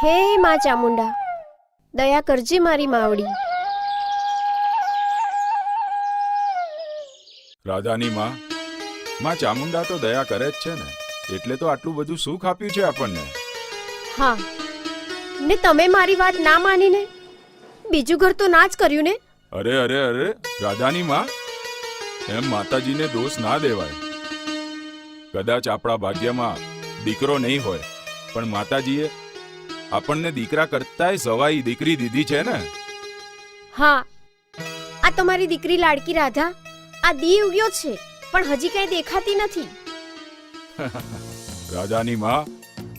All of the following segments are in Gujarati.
હે માં ચામુંડા, દયા કરજે મારી માવડી. રાધાની માં ચામુંડા તો દયા કરે જ છે ને, એટલે તો આટલું બધું સુખ આપ્યું છે આપણને. હા, ને તમે મારી વાત ના માનીને બીજું ઘર તો ના જ કર્યું ને. અરે અરે અરે રાધાની માં, એમ માતાજીને દોષ ના દેવાય. કદાચ આપણા ભાગ્યમાં દીકરો નહીં હોય, પણ માતાજીએ આપણને દીકરા કરતાંય સવાઈ દીકરી દીધી છે ને. હા, આ તમારી દીકરી લાડકી રાધા આ દી ઉગ્યો છે, પણ હજી કઈ દેખાતી નથી. રાધાની માં,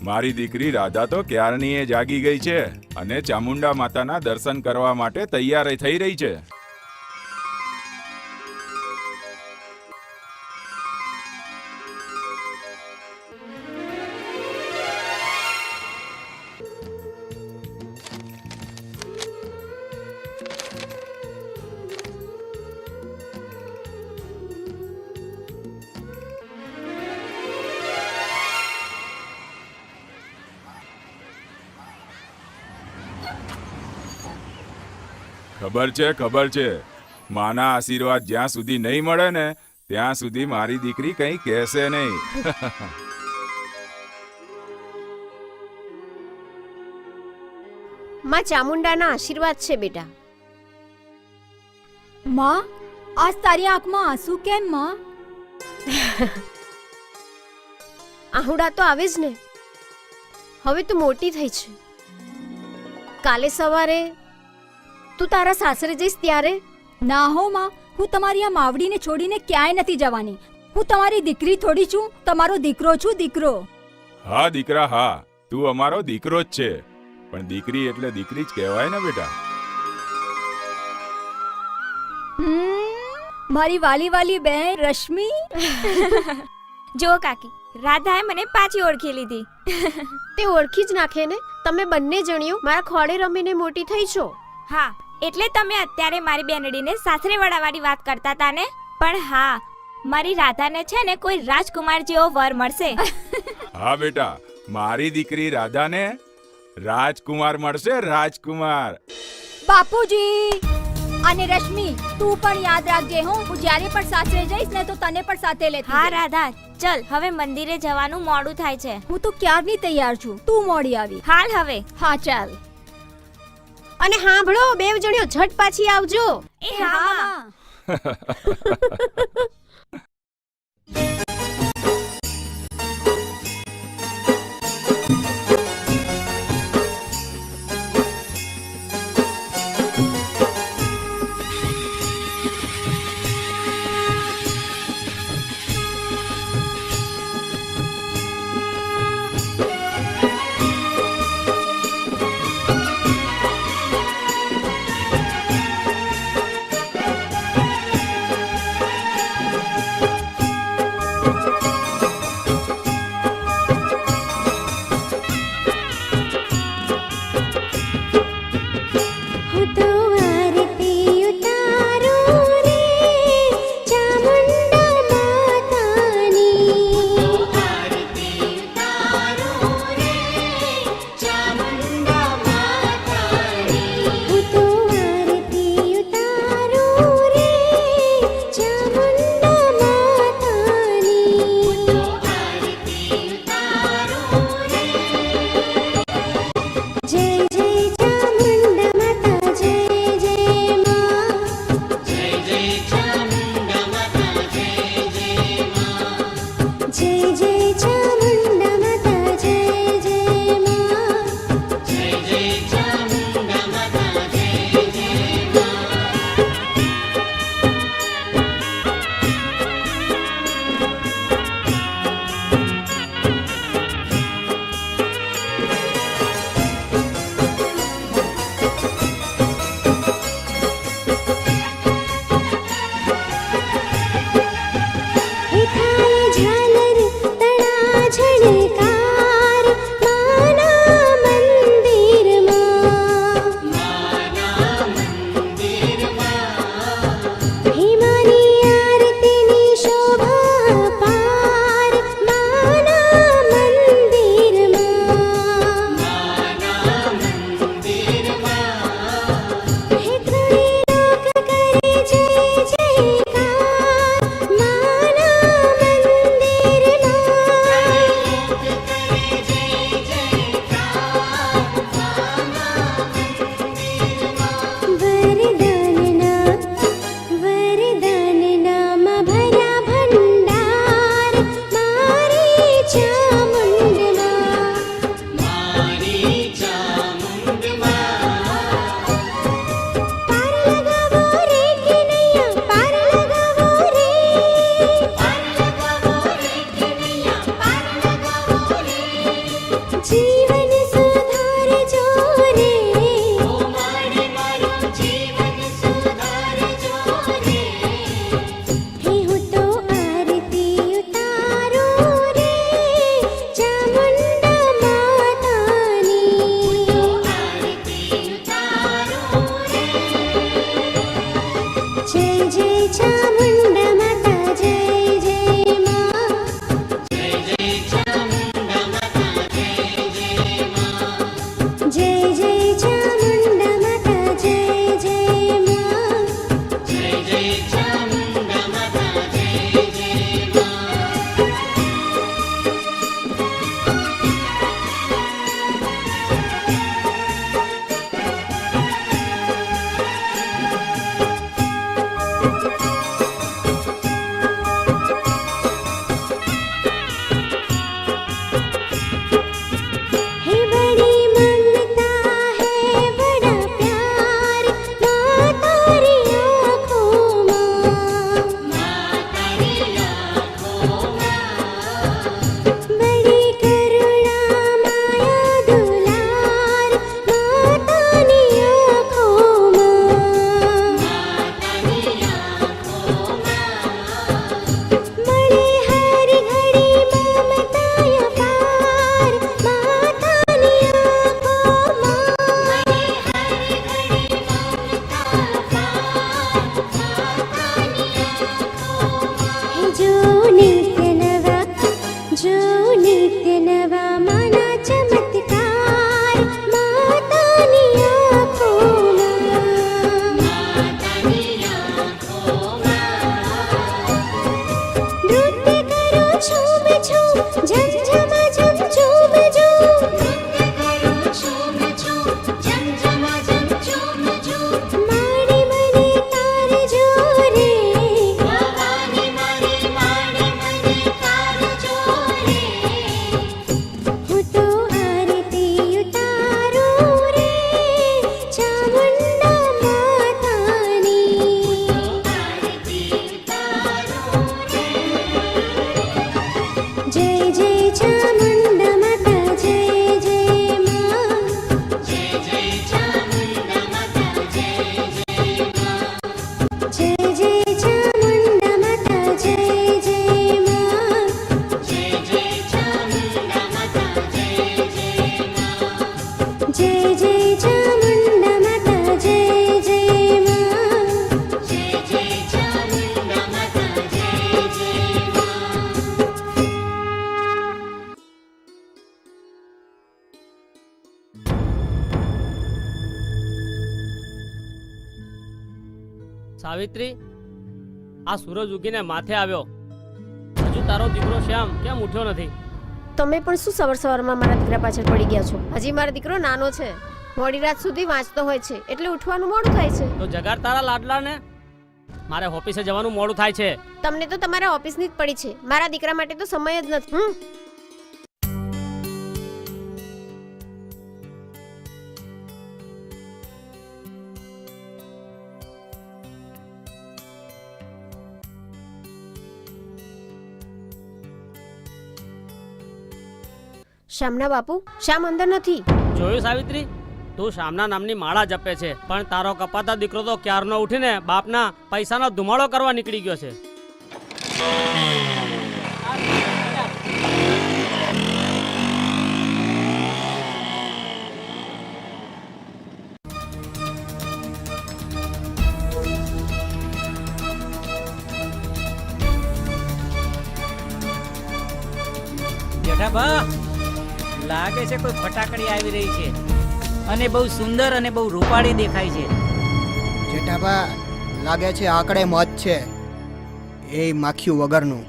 મારી દીકરી રાધા તો ક્યારની એ જાગી ગઈ છે અને ચામુંડા માતાના દર્શન કરવા માટે તૈયાર થઈ રહી છે. ખબર છે, માના આશીર્વાદ જ્યાં સુધી નહીં મળે ને ત્યાં સુધી મારી દીકરી કંઈ કહેશે નહીં. માં ચામુંડાના આશીર્વાદ છે બેટા. માં, આજ તારી આંખમાં આંસુ કેમ માં? આહુડા તો આવે જ ને. હવે તું મોટી થઈ છે. કાલે સવારે તું તારા સાસરે જઈશ ત્યારે. ના હો માં, હું તમારી આ માવડીને છોડીને ક્યાંય નથી જવાની. હું તમારી દીકરી થોડી છું, તમારો દીકરો છું, દીકરો. હા દીકરા હા, તું અમારો દીકરો જ છે, પણ દીકરી એટલે દીકરી જ કહેવાય ને બેટા. મારી વાલી વાલી બહેન રશ્મિ. જો કાકી, રાધાએ મને પાછી ઓળખી લીધી. તે ઓળખી જ નાખે ને. તમે બંને જણીઓ મારા ખોળે રમીને મોટી થઈ છો. હા, એટલે તમે અત્યારે મારી બેનડીને સાસરે વળાવવાની વાત કરતા હતા ને. પણ હા, મારી રાધાને છે ને કોઈ રાજકુમાર જેવો વર મળશે. હા બેટા, મારી દીકરી રાધાને રાજકુમાર મળશે, રાજકુમાર. બાપુજી અને રશ્મિ, તું પણ યાદ રાખજે. હું જ્યારે પણ સાસરે જઈશ ને તો તને પણ સાથે લેતી. હા રાધા, ચલ હવે મંદિરે જવાનું મોડું થાય છે. હું તો ક્યારની તૈયાર છું, તું મોડી આવી. હાલ હવે. હા ચાલ. અને હાંભળો, બેવ જણીઓ ઝટ પાછી આવજો. એ હા. સાવિત્રી, આ સૂરજ ઉગીને માથે આવ્યો, હજુ તારો દીકરો શ્યામ કેમ ઉઠ્યો નથી? તમે પણ શું સવારમાં મારા દીકરા પાછળ પડી ગયા છો? હજી મારો દીકરો નાનો છે, મોડી રાત સુધી વાંચતો હોય છે, એટલે ઉઠવાનું મોડું થાય છે. તો જગાડ તારા લાડલાને, મારે ઓફિસે જવાનું મોડું થાય છે. તમને તો તમારા ઓફિસની જ પડી છે, મારા દીકરા માટે તો સમય જ નથી. શ્યામના બાપુ, શ્યામ અંદર નથી. જોયું સાવિત્રી, તું શ્યામના નામની માળા જપે છે, પણ તારો કપાતા દીકરો તો ક્યારનો ઉઠીને બાપના પૈસાનો ધુમાડો કરવા નીકળી ગયો છે. જેઠાબા, લાગે છે કોઈ ફટાકડી આવી રહી છે અને બહુ સુંદર અને બહુ રૂપાળી દેખાય છે. જેઠાબા, લાગે છે આકડે મત છે, એ માખ્યું વગરનું.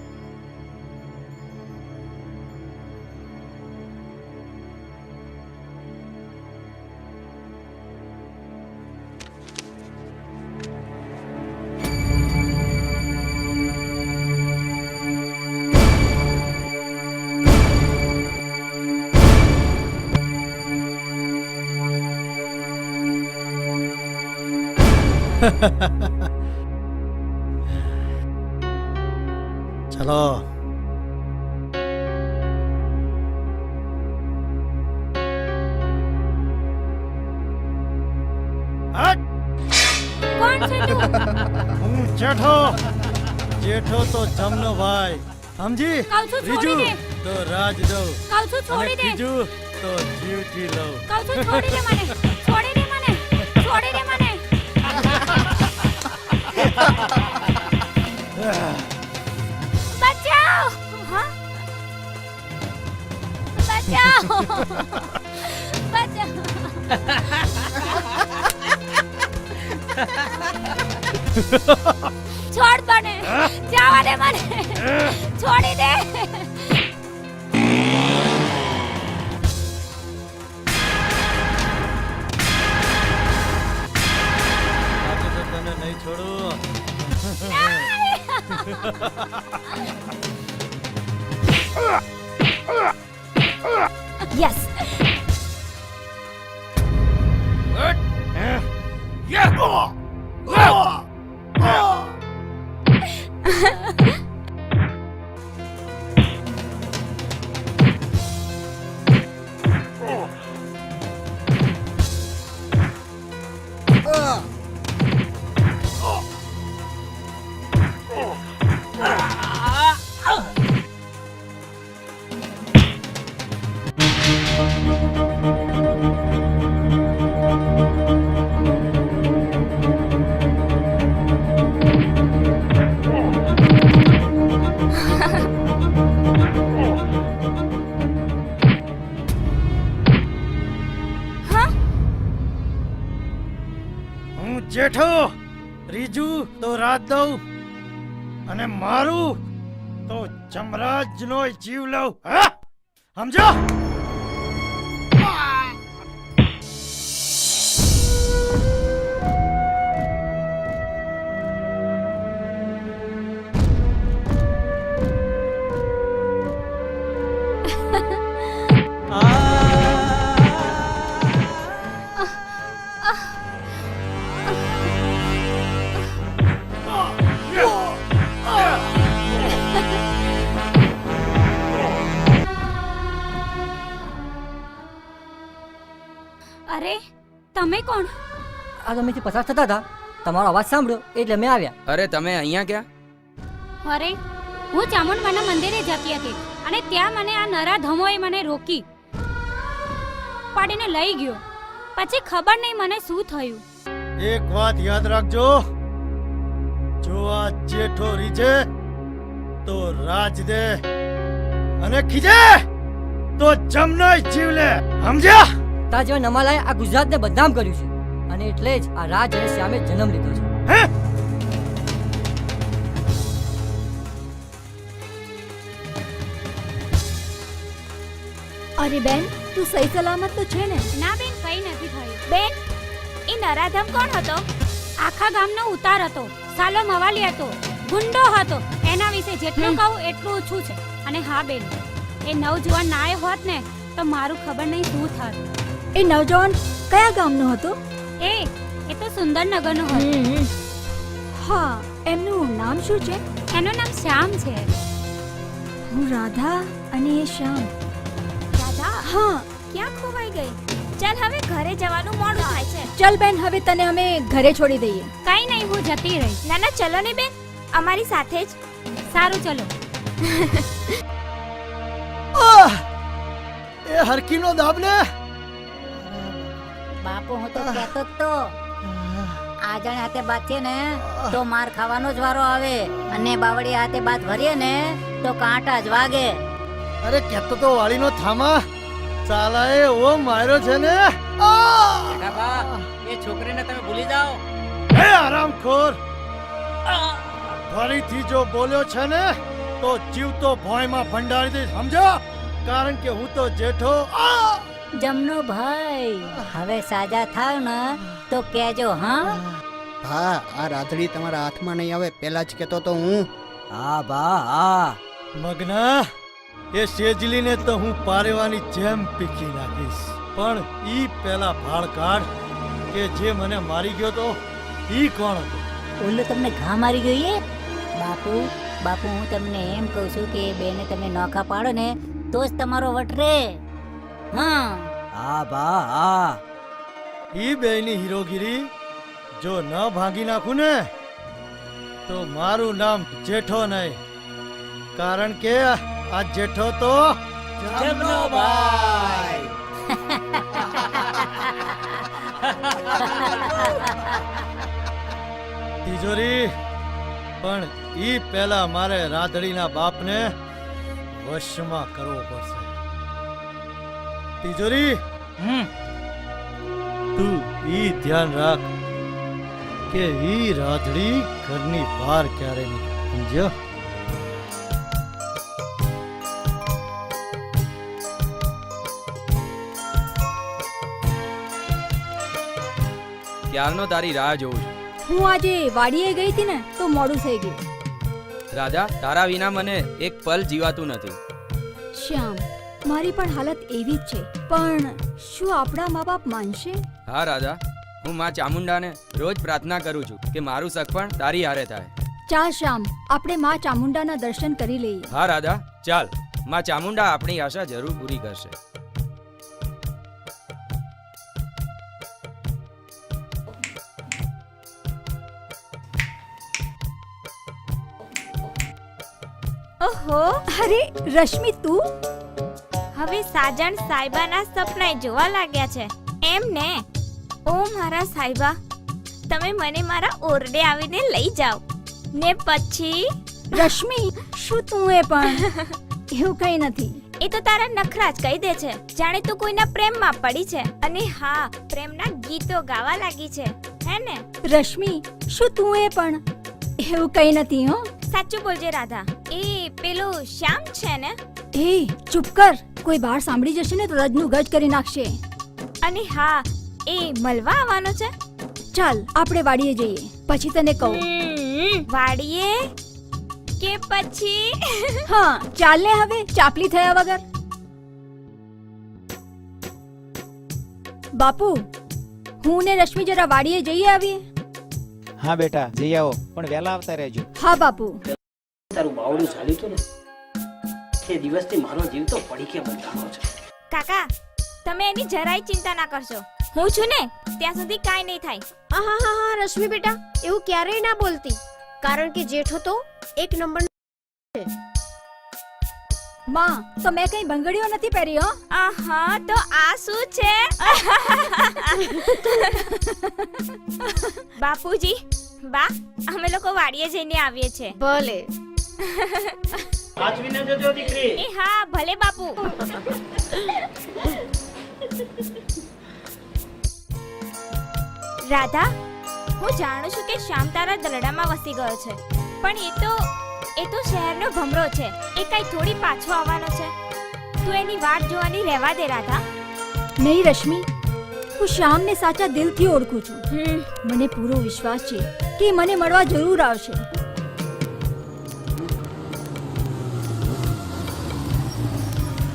ચલો. કોણ છે તું? હું જેઠો. જેઠો તો જમનો ભાઈ, સમજી? કહું છું છોડી દે. તો રાજ દઉં કહું છું અને છોડી દે. બીજું તો જીવથી લઉં. કહું છું છોડી દે મને. છોડી દે મને. છોડી દે મને. બચાઓ! હા? બચાઓ! છોડ મને. જવા દે મને. છોડી દે. આજે તો તને નહીં છોડું. યસ. હું જેઠો, ત્રીજું તો રાજ દઉં અને મારું તો જમરાજનો જીવ લઉં. હા, સમજો? અરે, તમે કોણ? આ ગમેથી પસાર થતા હતા, તમારો અવાજ સાંભળ્યો એટલે મેં આવ્યા. અરે તમે અહીંયા ક્યાં? અરે, હું ચામુંડમાના મંદિરે જતી હતી અને ત્યાં મને આ નરાધમોએ મને રોકી, પાડીને લઈ ગયો. પછી ખબર નહીં મને શું થયું. એક વાત યાદ રાખજો, જો આ જેઠો રીજે તો રાજ દે અને ખીજે તો જમનો જીવ લે. સમજ્યા? તારા જેવા નમાલાએ આ ગુજરાતને બદનામ કર્યું છે અને એટલે જ આ રાજ અને શ્યામે જન્મ લીધો છે. હે? અરે બેન તું સહી સલામત તો છે ને? ના બેન, કઈ નથી થયું. બેન, એ નરાધમ કોણ હતો? આખા ગામનો ઉતાર હતો, સાલો મવાલી હતો, ગુંડો હતો. એના વિશે જેટલું કહું એટલું ઓછું છે. અને હા બેન, એ નવજુવાન નાય હોત ને તો મારું ખબર નહીં શું થાત. એ નવજવાન કયા ગામનો હતો? એ તો સુંદરનગરનો હતો. હા, એમનું નામ શું છે? એનું નામ શ્યામ છે. હું રાધા અને એ શ્યામ. રાધા હા ક્યાં ખોવાઈ ગઈ? ચાલ હવે ઘરે જવાનું મોડું થાય છે. ચલ બેન, હવે તને અમે ઘરે છોડી દઈએ. કઈ નહીં, હું જતી રહી. ના ના, ચલો ને બેન, અમારી સાથે જ. સારું, ચલો. એ હરકીનો દાબ ને. બાપુ હું તો કહેતો જ તો આજણ હાથે બાત છે ને તો માર ખાવાનો જ વારો આવે અને બાવળી હાથે બાત ભરીએ ને તો કાંટા જ વાગે. અરે કેતો તો વાળીનો થામા ચાલાએ ઓ માર્યો છે ને. જેઠાબા એ છોકરીને તમે ભૂલી જાઓ. હે આરામખોર, ફરીથી જો બોલ્યો છે ને તો જીવતો ભોયમાં ભંડારી દઈશ, સમજો? કારણ કે હું તો જેઠો. જમનો ભાઈ હવે સાજા થાવ ને તો કહેજો. હા હા, આ રાધડી તમારા હાથમાં નહીં આવે પેલા જ કહેતો તો હું. હા બા હા. મગના, એ શેજલીને તો હું પારેવાની જેમ પીકી નાખીશ, પણ ઈ પેલા ભાળ કાઢ કે જે મને મારી ગયો તો ઈ કોણ હતો? ઓલો તમને ઘા મારી ગયો એ? બાપુ બાપુ હું તમને એમ કહું છું કે બેને તમે નોખા પાડો ને તો જ તમારો વટરે. હા હા બા હા. ઈ બેયની હીરોગીરી જો ન ભાંગી નાખું ને તો મારું નામ જેઠો નહીં, કારણ કે આ જેઠો તો જમનો ભાઈ. તિજોરી, પણ ઈ પહેલા મારે રાધડીના બાપને વશમાં કરવો પડશે. તિજોરી, તું ઈ ધ્યાન રાખ કે ઈ રાધડી ઘરની બહાર ક્યારે નહીં, સમજ્યો? ક્યારનો તારી રાહ જોઉં છું. હું આજે વાડીએ ગઈ હતી ને તો મોડું થઈ ગયું. રાધા, તારા વિના મને એક પલ જીવાતું નથી. શ્યામ, મારી પણ હાલત એવી જ છે, પણ શું આપણા મા બાપ માનશે? હા રાધા, હું માં ચામુંડાને રોજ પ્રાર્થના કરું છું કે મારું સગપણ તારી હારે થાય. ચાલ શ્યામ, આપણે માં ચામુંડાના દર્શન કરી લઈએ. હા રાધા, ચાલ. માં ચામુંડા આપણી આશા જરૂર પૂરી કરશે. ઓહો, અરે રશ્મિ, તું? હવે સાજણ સાહેબાના સપના જોવા લાગ્યા છે એમ ને? ઓ મારા સાહેબા, તમે મને મારા ઓરડે આવીને લઈ જાઓ ને પછી. રશ્મિ, શું તું એ પણ? એવું કઈ નથી. એ તો તારા નખરા જ કહી દે છે, જાણે તું કોઈના પ્રેમમાં પડી છે. અને હા, પ્રેમના ગીતો ગાવા લાગી છે, હે ને? રશ્મિ, શું તું એ પણ? એવું કઈ નથી. હો, સાચું બોલજે રાધા. એ પેલો શ્યામ છે ને? એ ચૂપ કર, કોઈ બહાર સાંભળી જશે ને તો રજનું ગજ કરી નાખશે. અને હા, એ મળવા આવવાનો છે. ચાલ આપણે વાડીએ જઈએ, પછી તને કહું. વાડીએ કે પછી? હા ચાલ ને, હવે ચાપલી થયા વગર. બાપુ, હું ને રશ્મિ જરા વાડીએ જઈ આવીએ. હા બેટા, જઈ આવો, પણ વહેલા આવતા રહેજો. હા બાપુ. તારું બાવડું ચાલ્યું હતું ને તે દિવસથી મારો જીવ તો પડી કે બંધાણો છે. કાકા, તમે એની જરાય ચિંતા ના કરશો. હું છું ને ત્યાં સુધી કાંઈ નહીં થાય. હા હા હા રશ્મિ બેટા, એવું ક્યારેય ના બોલતી, કારણ કે જેઠો તો એક નંબર છે. માં, તો મેં કઈ બંગડીઓ નથી પહેરી. હો. આહા, તો આ શું છે? બાપુજી, બા, અમે લોકો વાડીએ જઈને આવીએ છીએ. ભલે. સાચવીને જજો દીકરી. એ હા, ભલે બાપુ. રાધા, હું જાણું છું કે શ્યામ તારા દરડામાં વસી ગયો છે, પણ એ તો શહેરનો ભમરો છે. એ કઈ થોડી પાછો આવવાનો છે. તું એની વાટ જોવાની રહેવા દે રાધા. નહીં રશ્મિ, હું શ્યામને સાચા દિલથી ઓળખું છું. મને પૂરો વિશ્વાસ છે કે એ મને મળવા જરૂર આવશે.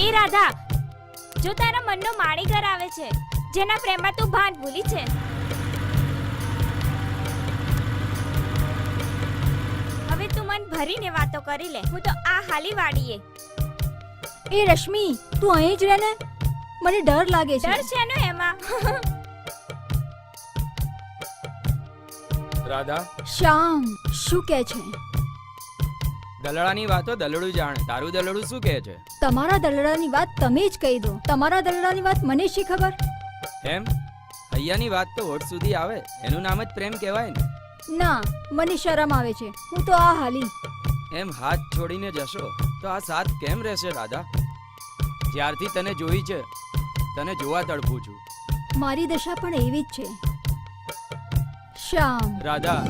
એ રાધા, જો તારા મનનો માણીકર આવે છે, જેના પ્રેમમાં તું ભાન ભૂલી છે, હવે તું મન ભરીને વાતો કરી લે. હું તો આ હાલી વાડીએ. એ રશ્મિ, તું અહીં જ રહે ને, મને ડર લાગે છે. ડર છે ને એમાં? રાધા, શ્યામ શું કહે છે? દલડાની વાતો દલડું જાણે. તારું દલડું શું કહે છે? તમારા દલડાની વાત તમે જ કહી દો. તમારા દલડાની વાત મને શી ખબર? એમ? હૈયાની વાત તો હોઠ સુધી આવે, એનું નામ જ પ્રેમ કહેવાય ને. ના, મને શરમ આવે છે. હું તો આ હાલી. એમ હાથ છોડીને જશો તો આ સાથ કેમ રહેશે રાધા? જ્યારથી તને જોઈ છે, તને જોવા તડપું છું. મારી દશા પણ એવી જ છે શ્યામ. રાધા,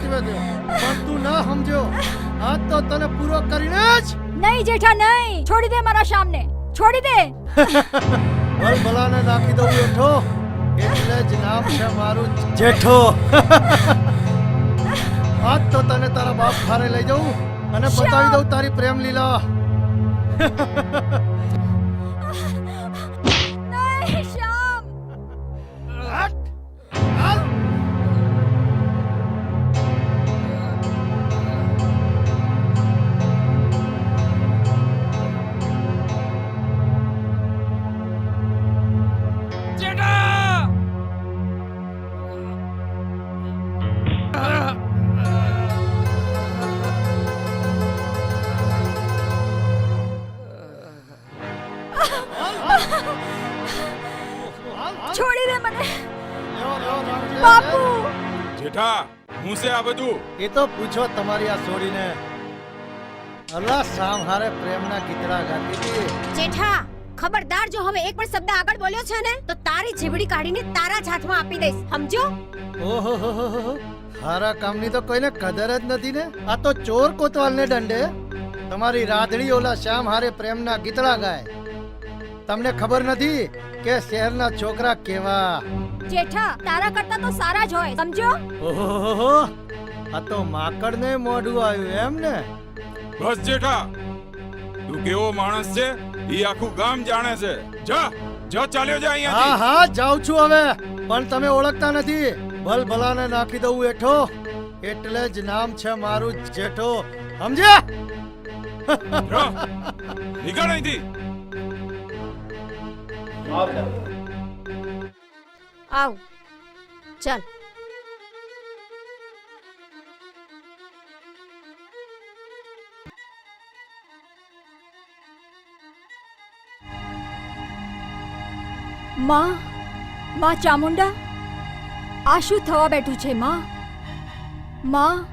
સાચવે દે પણ તું ના સમજ્યો આજ તો તને પૂરો કરીને જ નહીં જેઠા નહીં, છોડી દે મારા શામને, છોડી દે. ભલાને નાખી દઉં જેઠો એટલે જ નામ છે મારું જેઠો. આજ તો તને તારા બાપ ઘરે લઈ જાઉં અને બતાવી દઉં તારી પ્રેમ લીલા. નહીં શ્યામ. છોડી દે મને બાપુ. જેઠા હું છે આ બધું? એ તો પૂછો તમારી આ છોડીને. અલ્લાહ સામ હારે પ્રેમના ગીતડા ગાતી હતી. જેઠા ખબરદાર, જો હવે એક પણ શબ્દ આગળ બોલ્યો છે ને તો તારી જીભડી કાઢીને તારા જ હાથમાં આપી દઈશ, સમજો? ઓહો હારા કામની તો કોઈને કદર જ નથી ને. આ તો ચોર કોતવાલને દંડે તમારી રાધડી ઓલા શ્યામ હારે પ્રેમના ગીતડા ગાય. તમને ખબર નથી કે શહેરના છોકરા કેવા. જેઠા તારા કરતા તો સારા જ હોય, સમજો? ઓહો આ તો માકડને મોઢું આવ્યું એમ ને. બસ જેઠા, તું કેવો માણસ છે એ આખું ગામ જાણે છે. જા જા, ચાલ્યો જા અહીંયાથી. હા હા જાઉં છું હવે, પણ તમે ઓળખતા નથી. ભલાને નાખી દઉં એઠો એટલે જ નામ છે મારું જેઠો, સમજ્યા? નીકળ અહીંથી. આવ ચાલ. માં, માં ચામુંડા, આ શું થવા બેઠું છે માં? માં,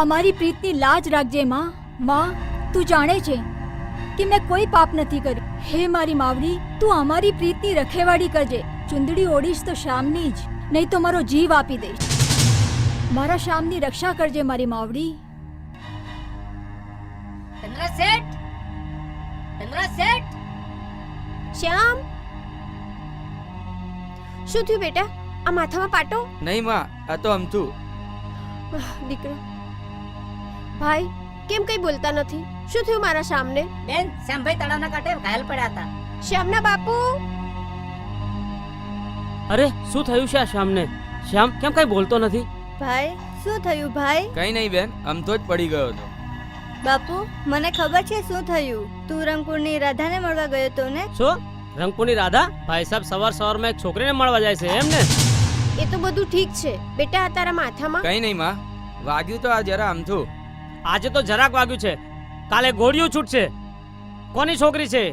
અમારી પ્રીતની લાજ રાખજે માં. માં, તું જાણે છે કે મેં કોઈ પાપ નથી કર્યું. હે મારી માવડી, તું અમારી પ્રીતની રખેવાળી કરજે. ચુંદડી ઓડીશ તો શ્યામની જ, નહીં તો મારો જીવ આપી દઈશ. મારા શ્યામની રક્ષા કરજે મારી માવડી. ચંદ્ર શેઠ, ચંદ્ર શેઠ. શ્યામ, શું થયું બેટા? આ માથામાં પાટો? નહીં માં, આ તો અમથું. દીકરા, ભાઈ કેમ કઈ બોલતા નથી? શું થયું મારા શ્યામને? બેન, શ્યામભાઈ તળાવના કાંઠે ઘાયલ પડ્યા હતા. શ્યામના બાપુ. અરે શું થયું છે આ શ્યામને? શ્યામ કેમ કઈ બોલતો નથી? ભાઈ શું થયું ભાઈ? કઈ નહીં બેન, અમથો જ પડી ગયો હતો. બાપુ, મને ખબર છે શું થયું. તું રંગપુરની રાધાને મળવા ગયો તો ને? શું રંગપુરની રાધા? ભાઈ સાહેબ સવારમાં એક છોકરીને મળવા જાય છે એમ ને? એ તો બધું ઠીક છે બેટા, આ તારા માથામાં કઈ નહીં માં, વાગ્યું તો આ જરા અમથું. આજે તો જરાક વાગ્યું છે, કાલે ગોળીઓ છૂટશે. કોની છોકરી છે?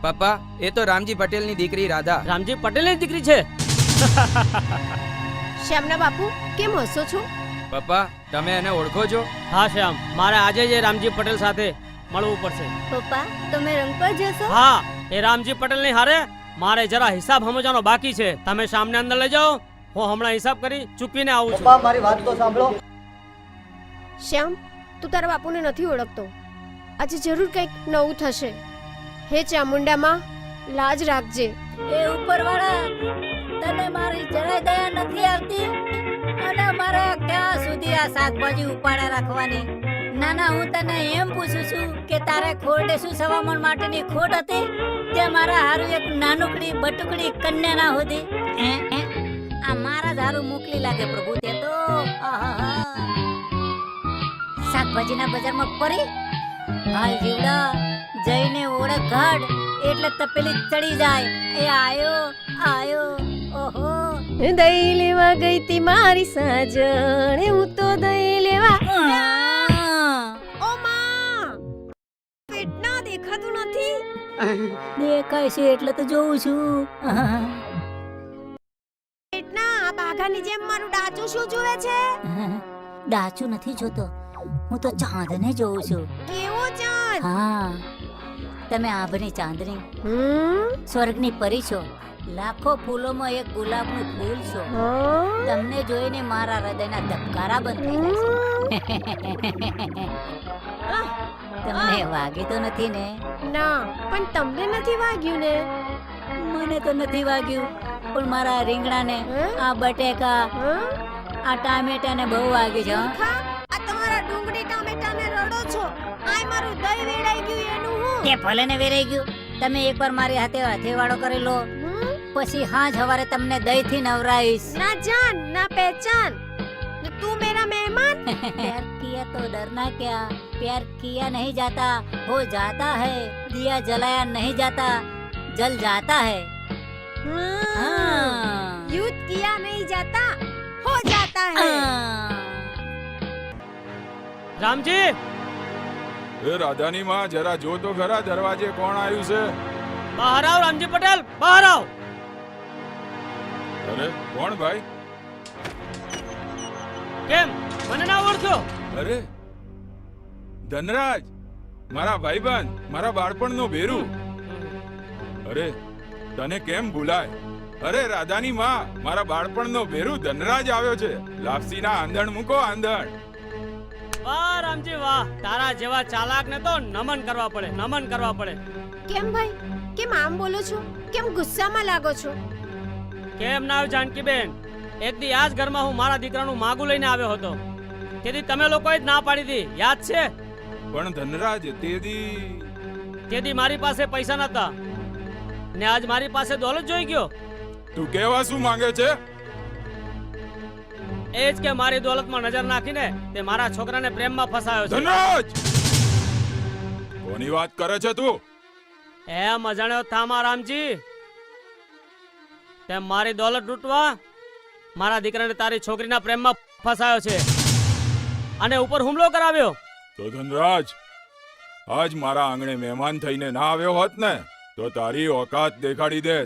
પપ્પા, એ તો રામજી પટેલની દીકરી રાધા. રામજી પટેલની દીકરી છે? શ્યામના બાપુ કેમ હસો છો? પપ્પા, તમે એને ઓળખો છો? હા શ્યામ, મારે આજે જ રામજી પટેલ સાથે મળવું પડશે. પપ્પા, તમે રંગ પર જશો? હા, એ રામજી પટેલની હારે મારે જરા હિસાબ સમજવાનો બાકી છે. તમે સામને અંદર લઈ જાઓ, હું હમણાં હિસાબ કરી ચૂકવીને આવું છું. પપ્પા મારી વાત તો સાંભળો. શ્યામ, તું તારા બાપુને નથી ઓળખતો. આજે જરૂર કંઈક નવું થશે. હે ચામુંડામાં લાજ રાખજે. એ ઉપરવાળા, તને મારી જરાય દયા નથી આવતી? અને મારે ક્યાં સુધી આ શાકભાજી ઉપાડે રાખવાની? નાના, હું તને એમ પૂછું છું કે તારે ખોરડે શું સવામણ માટેની ખોટ હતી તે મારા હારું એક નાનકડી બટુકડી કન્યા ના હોતી? આ મારા જ હારું મોકલી લાગે પ્રભુ તે તો. શાકભાજીના બજારમાં પડી હાલ જીવડા જઈને ઓળખ કાઢ એટલે તપેલી ચડી જાય. એ આયો આયો. ઓહો, દહીં લેવા ગઈ તી મારી સાજણ, હું તો દહીં લેવા. ઓ માં, પેટના દેખાતું નથી. દેખાય છે એટલે તો જોઉં છું. પેટના આ બાઘાની જેમ મારું ડાચું શું જુએ છે? ડાચું નથી જોતો, હું તો ચાંદને જોઉં છું. કેવો ચાંદ? હા, તમે આભની ચાંદની સ્વર્ગની પરી છો. લાખો ફૂલોમાં એક ગુલાબનું ફૂલ છો. તમને જોઈને મારા હૃદયના ધબકારા બંધ થઈ જશે. તમને વાગી તો નથી ને? ના, પણ તમને નથી વાગ્યું ને? મને તો નથી વાગ્યું, પણ મારા રીંગણાને, આ બટેકા, આ ટામેટાને બહુ વાગી છે. ખા, આ તમારા ડુંગળી ટામેટાને રડો છો. આય મારું દહીં વેડાઈ ગયું એનું હું? તે ભલે ને વેરાઈ ગયું. તમે એકવાર મારી હાથે હથેવાડો કરી લો, પછી હાંજ હવારે તમને દહીંથી નવરાઈશ. ના જાન ના પહેચાન, તું મેરા મહેમાન. प्यार किया तो डरना क्या, प्यार किया नहीं जाता हो जाता है, दिया जलाया नहीं जाता जल जाता है. युद्ध किया नहीं जाता हो जाता है. રામજી, એ રાધાની માં જરા જો તો ખરા દરવાજે કોણ આવ્યું છે? બહાર આવ રામજી પટેલ, બહાર આવ. અરે કોણ ભાઈ? કેમ મને ના ઓળખ્યો? અરે ધનરાજ, મારા ભાઈબંધ, મારા બાળપણનો ભેરુ. અરે તને કેમ ભૂલાય? અરે રાધાની માં, મારા બાળપણનો ભેરુ ધનરાજ આવ્યો છે. લાપસીના આંધણ મૂકો, આંધણ. વાહ રામજી વાહ, તારા જેવા ચાલાક ને તો નમન કરવા પડે, નમન કરવા પડે. કેમ ભાઈ, કેમ આમ બોલો છો? કેમ ગુસ્સામાં લાગો છો? કેમ ના આવ્યું જાનકીબેન? એક દી આ જ ઘરમાં હું મારા દીકરાનું માગું લઈને આવ્યો હતો. તેથી તમે લોકોએ જ ના પાડી હતી, યાદ છે? પણ ધનરાજ, તેથી મારી પાસે પૈસા નતા ને આજ મારી પાસે દોલત જોઈ ગયો. તું કેવા શું માંગે છે? એ જ કે મારી દોલતમાં નજર નાખીને તે મારા છોકરાને પ્રેમમાં ફસાયો છે. ધનરાજ, કોની વાત કરે છે તું? એમ અજાણ્યો થામા રામજી. તે મારી દોલત લૂંટવા મારા દીકરાને તારી છોકરીના પ્રેમમાં ફસાયો છે અને ઉપર હુમલો કરાવ્યો. તો ધનરાજ, આજ મારા આંગણે મહેમાન થઈને ના આવ્યો હોત ને તો તારી ઓકાત દેખાડી દે.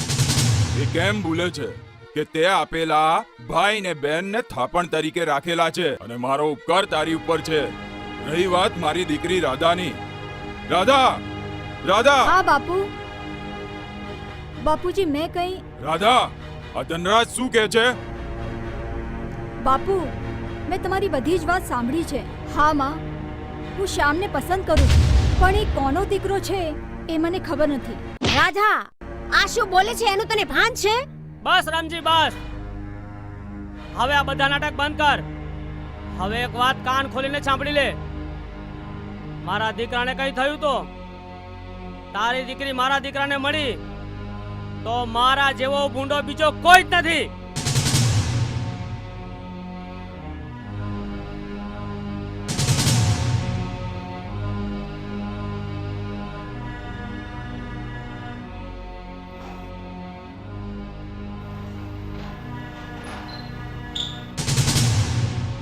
એ કેમ ભૂલે છે કે તે આપેલા ભાઈ ને બેન ને થાપણ તરીકે રાખેલા છે અને મારો ઉપકાર તારી ઉપર છે. રહી વાત મારી દીકરી રાધાની. રાધા, રાધા. હા બાપુ. બાપુજી મેં કઈ. રાધા, આ ધનરાજ શું કહે છે? બાપુ, મેં તમારી બધી જ વાત સાંભળી છે. હા માં, હું શ્યામને પસંદ કરું છું, પણ એ કોનો દીકરો છે એ મને ખબર નથી. રાધા, આ શું બોલે છે એનું તને ભાન છે? બસ રામજી બસ. હવે આ બધા નાટક બંધ કર. હવે એક વાત કાન ખોલીને સાંભળી લે. મારા દીકરાને કઈ થયું તો તારી દીકરી મારા દીકરાને મળી તો મારા જેવો ભૂંડો બીજો કોઈ જ નથી.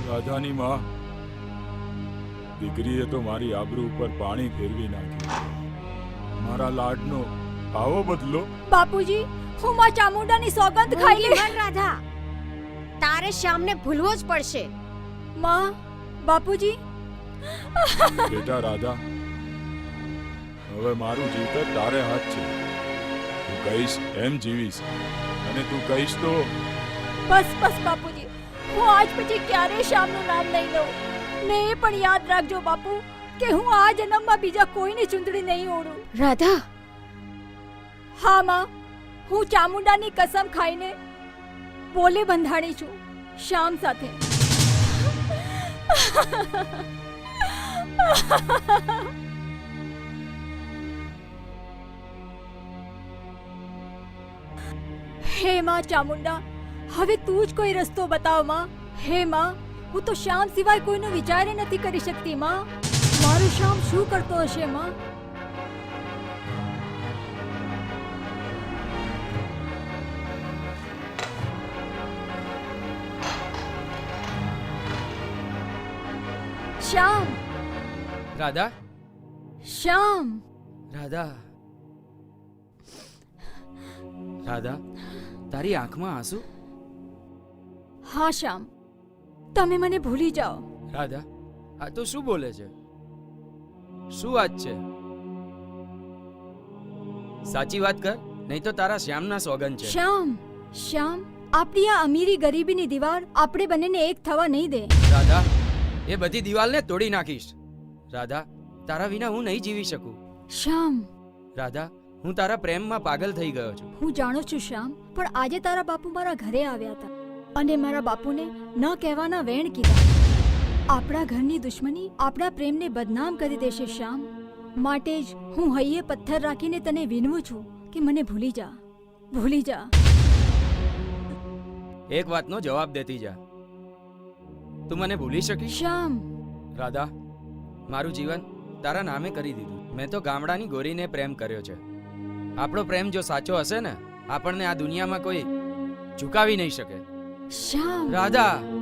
રાધાની માં, દીકરીએ તો મારી આબરૂ ઉપર પાણી ફેરવી નાખ્યું. મારા લાડનો આવો બદલો. બાપુજી, હું માં ચામુંડાની સોગંદ ખાઈ લે. રાધા, તારે શ્યામને ભૂલવો જ પડશે. માં, બાપુજી. બેટા રાધા, હવે મારું જીવતર તારે હાથ છે. તું કહીશ એમ જીવીશ અને તું કહીશ તો. બસ બસ બાપુજી, હું આજ પછી ક્યારેય શ્યામનું નામ નહીં લઉં. ને એ પણ યાદ રાખજો બાપુ કે હું આ જન્મમાં બીજા કોઈની ચૂંટણી નહીં ઓળું. રાધા. હા માં, હું ચામુંડાની કસમ ખાઈને બોલે બંધાણી છું શ્યામ સાથે. હે માં ચામુંડા, હવે તું જ કોઈ રસ્તો બતાવ માં. હે માં, હું તો શ્યામ સિવાય કોઈનો વિચાર નથી કરી શકતી માં. મારું શ્યામ શું કરતો હશે માં? શ્યામ. રાધા, શ્યામ. રાધા, રાધા, તારી આંખમાં આંસુ? હા શ્યામ, તમે મને ભૂલી જાઓ. રાધા, આ તો શું બોલે છે? શું વાત છે? સાચી વાત કર. નહીં તો તારા શ્યામના સોગન છે. શ્યામ શ્યામ આપણી આ અમીરી ગરીબીની દીવાર આપણે બંનેને એક થવા નહીં દે. રાધા, એ બધી દિવાલને તોડી નાખીશ. રાધા, તારા વિના હું નહીં જીવી શકું. શ્યામ, રાધા, હું તારા પ્રેમમાં પાગલ થઈ ગયો છું. હું જાણું છું શ્યામ, પણ આજે તારા બાપુ મારા ઘરે આવ્યા હતા અને મારા બાપુને ન કહેવાના વેણ કીધા. આપણા ઘરની દુશ્મની આપણા પ્રેમને બદનામ કરી દેશે શ્યામ. માટે જ હું હૈયે પથ્થર રાખીને તને વિનવું છું કે મને ભૂલી જા, ભૂલી જા. એક વાતનો જવાબ દેતી જા. તું મને ભૂલી શકીશ? શ્યામ, રાધા, મારું જીવન તારા નામે કરી દીધું. મેં તો ગામડાની ગોરીને પ્રેમ કર્યો છે. આપણો પ્રેમ જો સાચો હશે ને, આપણને આ દુનિયામાં કોઈ ઝુકાવી નહીં શકે. શ્યામ, રાધા, રાણી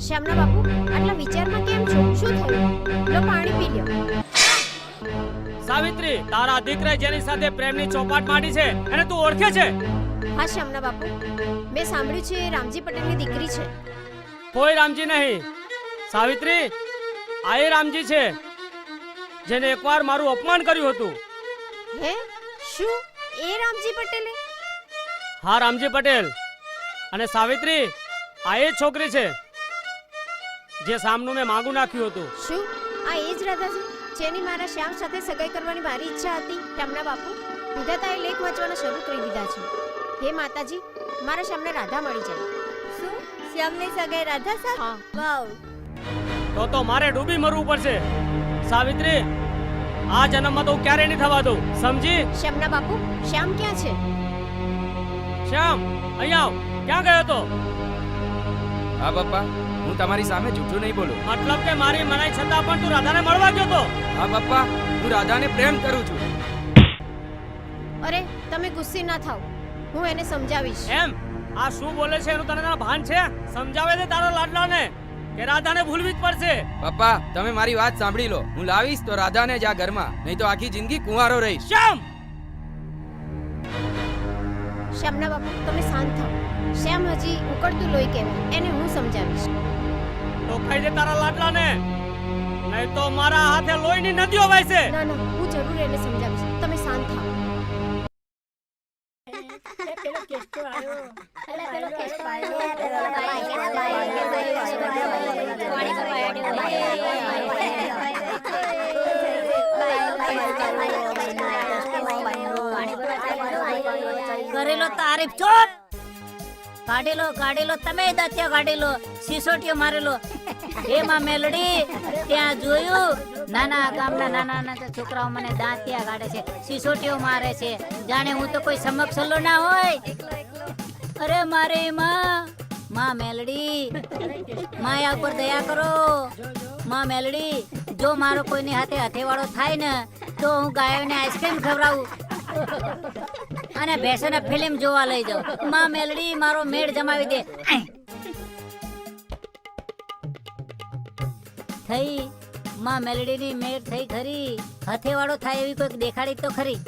શ્યામના બાપુ આટલા વિચારમાં કેમ છો? શું થયું? લો પાણી પી લ્યો. સાવિત્રી, તારા દીકરાએ જેની સાથે પ્રેમની ચોપાટ માંડી છે એને તું ઓળખે છે? હા શ્યામના બાપુ, મેં સાંભળ્યું છે એ રામજી પટેલની દીકરી છે. કોઈ રામજી નહીં સાવિત્રી, આ એ રામજી છે જેને એકવાર મારું અપમાન કર્યું હતું. હે? શું એ રામજી પટેલે? હા, રામજી પટેલ. અને સાવિત્રી, આ એ જ છોકરી છે જે સામનું મેં માંગુ નાખ્યું હતું. શું આ એ જ રાધા છે જેની મારા શ્યામ સાથે સગાઈ કરવાની મારી ઈચ્છા હતી? શ્યામના બાપુ, વિધાતાએ લેખ વાંચવાના શરૂ કરી દીધા છે. હે માતાજી, મારા શ્યામને રાધા મળી જાય. શું શ્યામની સગાઈ રાધા સાથે? હા. વાવ. તો મારે ડૂબી મરવું પડશે. સાવિત્રી, આ જન્મમાં તો હું ક્યારેય નહીં થવા દઉં, સમજી? શ્યામના બાપુ, શ્યામ ક્યાં છે? શ્યામ, અહીંયા આવ. ક્યાં ગયો તો? હા પપ્પા, હું તમારી સામે જૂઠું નહીં બોલું. મતલબ કે મારી મનાઈ છતાં પણ તું રાધાને મળવા ગયો તો? હા પપ્પા, હું રાધાને પ્રેમ કરું છું. અરે તમે ગુસ્સે ના થાવ, હું એને સમજાવીશ. એમ? આ શું બોલે છે એનું તને તારા ભાન છે? સમજાવે છે તારા લાડલાને કે રાધાને ભૂલવી જ પડશે. પપ્પા, તમે મારી વાત સાંભળી લો. હું લાવીશ તો રાધાને જ આ ઘરમાં, નહીં તો આખી જિંદગી કુંવારો રહીશ. શ્યામ! શ્યામના બાપુ, તમે શાંત થાવ. શ્યામ હજી ઉકળતું લોહી કહેવાય, એને હું સમજાવીશ. તો કહી દે તારા લાડલાને, નહીં તો મારા હાથે લોહીની નદીઓ વહેશે. ના ના, હું જરૂર એને સમજાવીશ. તમે શાંત થાવ. કરેલો તારીફ ચોટ કાઢેલો તમે દાંતિયા કાઢેલો, સિસોટીઓ મારેલો. એમાં મેલડી ત્યાં જોયું નાના ગામના નાના છોકરાઓ મને દાંતિયા કાઢે છે, સિસોટીઓ મારે છે, જાણે હું તો કોઈ સમક્ષલો ના હોય. અરે મારી માં મેલડી, માયા ઉપર દયા કરો. માં મેલડી, જો મારો કોઈની હાથે હથેવાળો થાય ને તો હું ગાયોને આઈસ્ક્રીમ ખવડાવું અને ભેંસોને ફિલ્મ જોવા લઈ જાઉં. માં મેલડી, મારો મેળ જમાવી દે. થઈ માં મેલડીની મેળ થઈ ખરી. હથેવાળો થાય એવી કોઈક દેખાડી તો ખરી.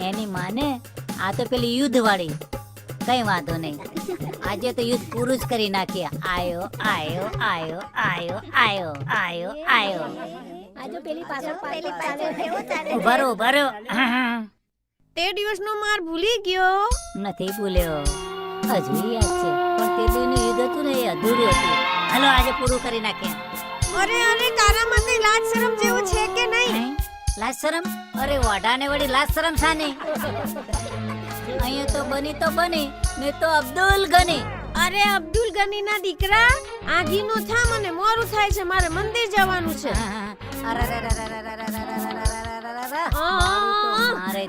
એની માને આ તો પેલી યુદ્ધ વાળી. કઈ વાંધો નહીં, આજે તો યુદ્ધ પૂરું જ કરી નાખીએ. આયો આયો આયો આયો આયો આયો આયો. આજો પેલી પાછળ ઉભારો. તે દિવસનો માર ભૂલી ગયો? નથી ભૂલ્યો, હજુ યાદ છે. પણ તે દિનનું યુદ્ધ હતું ને એ અધૂરું હતું. હાલો આજે પૂરું કરી નાખીએ. અરે તારામાં કઈ લાજ શરમ જેવું છે કે નહીં? લાજ શરમ? અરે વાઢાને વળી લાજ શરમ સાની? અહીંયા તો બની ને તો અબ્દુલ ગની. અરે અબ્દુલ ગની ના દીકરા, આઘીનો થા, મને મોરું થાય છે, મારે મંદિર જવાનું છે. મારે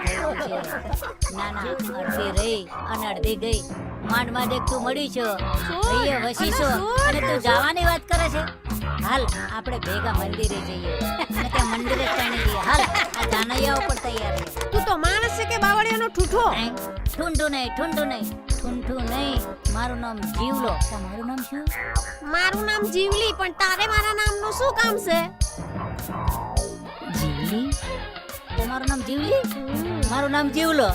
થયું છે. ના અડધી રહી અને અડધી ગઈ. માંડમાં દેખ તું મળી છો, અહીંયા વસી છો અને તું જવાની વાત કરે છે. હાલ આપણે ભેગા મંદિરે જઈએ અને ત્યાં મંદિરે ચાણી જઈએ. હાલ આ જાનૈયાઓ પણ તૈયાર છે. તું તો માણસ છે કે બાવળિયાનો ઠૂઠો? ઠૂંઠું નહીં. મારું નામ જીવલો. તમારું નામ શું? મારું નામ જીવલી, પણ તારે મારા નામનું શું કામ છે? જીવલી? તમારું નામ જીવલી? મારું નામ જીવલો.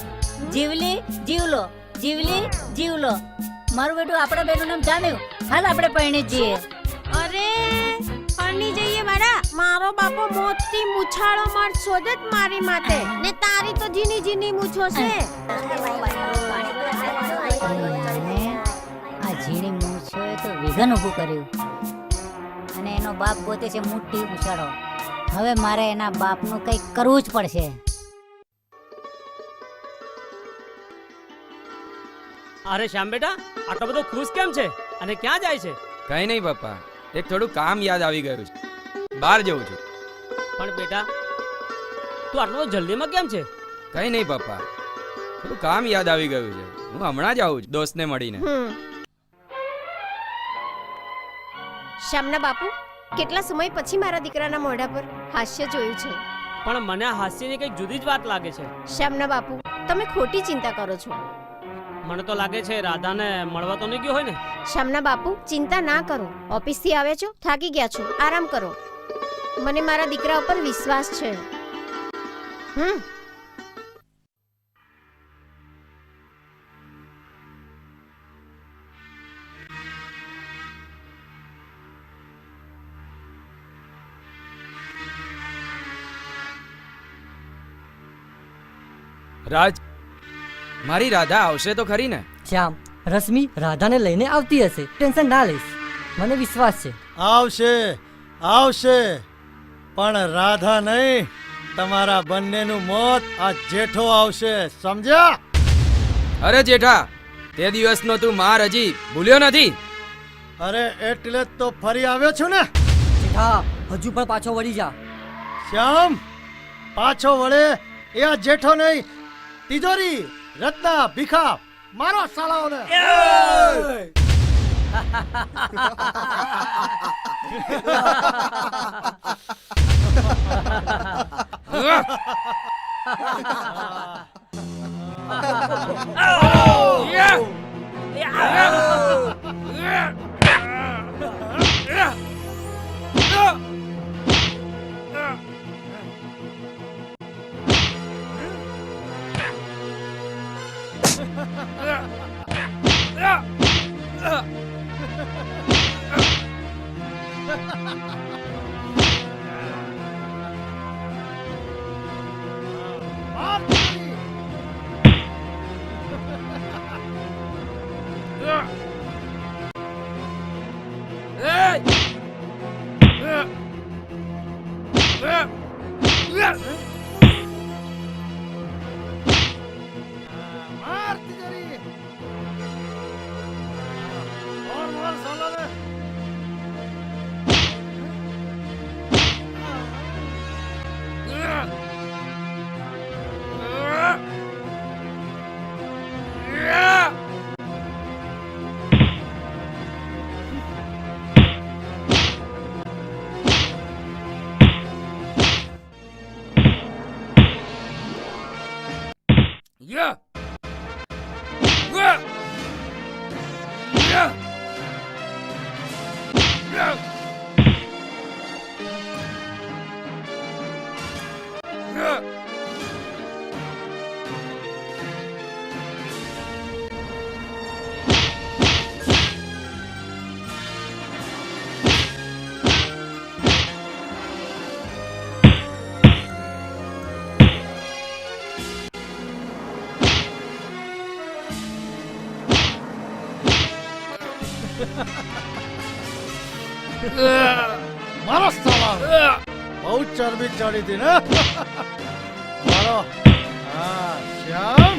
જીવલો. મારું બેટું, આપણા બેનું નામ જામ્યું. હાલ આપણે પરણી જઈએ. અરે પરણી જઈએ બાળા. મારો બાપો મોતી મૂછાળો માર શોધત મારી માથે, ને તારી તો જીની મૂછો છે. આ ઝીણી મૂછોએ તો વિઘન ઊભું કર્યું અને એનો બાપ ગોતે છે મોટી ઉછાળો. હવે મારે એના બાપનું કંઈક કરવું જ પડશે. અરે શ્યામ બેટા, આટલો બધો ખુશ કેમ છે અને ક્યાં જાય છે? કઈ નહીં પપ્પા, એક થોડું કામ યાદ આવી ગયું છે, બહાર જઉં છું. પણ બેટા, તું આટલો જલ્દીમાં કેમ છે? કઈ નહીં પપ્પા, થોડું કામ યાદ આવી ગયું છે. હું હમણાં જ આવું છું દોસ્તને મળીને. શ્યામના બાપુ, કેટલા સમય પછી મારા દીકરાના મોઢા પર હાસ્ય જોયું છે. પણ મને હાસ્યની કંઈક જુદી જ વાત લાગે છે. શ્યામના બાપુ, તમે ખોટી ચિંતા કરો છો. મને તો લાગે છે રાધાને મળવા તો નહીં ગયો હોય ને. શ્યામના બાપુ ચિંતા ના કરો, ઓફિસથી આવ્યા છો, થાકી ગયા છો, આરામ કરો. મને મારા દીકરા ઉપર વિશ્વાસ છે. રાજ, મારી રાધા આવશે તો ખરી ને? શ્યામ, રશ્મિ રાધાને લઈને આવતી હશે, ટેન્શન ના લઈશ, મને વિશ્વાસ છે. આવશે આવશે, પણ રાધા નહીં, તમારા બંનેનું મોત આ જેઠો આવશે, સમજ્યા? અરે જેઠા, તે દિવસનો તું માર હજી ભૂલ્યો નથી? અરે એટલે જ તો ફરી આવ્યો છું ને. જેઠા, હજુ પણ પાછો વળી જા. શ્યામ, પાછો વળે એ આ જેઠો નહીં, તિજોરી, રત્ના, ભીખા, મારો સાલાઓને. માર તિજોરી, और मार सालाने. Yeah. Yeah. Yeah. Yeah. Yeah. મારો સાલા બહુ ચરબી ચડી હતી ને. મારો હા શ્યામ,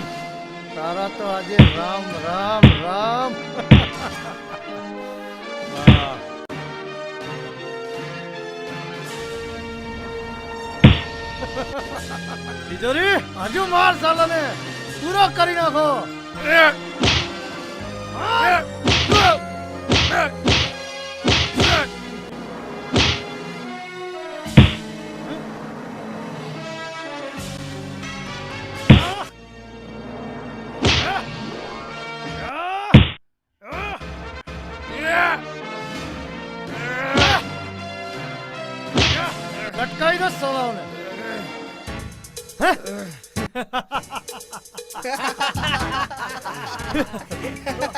તારા તો આજે રામ રામ રામ. વાહ. તિજોરી, હજુ માર સાલાને પૂરો કરી નાખો. લટકાઈ દો સાલાઓને.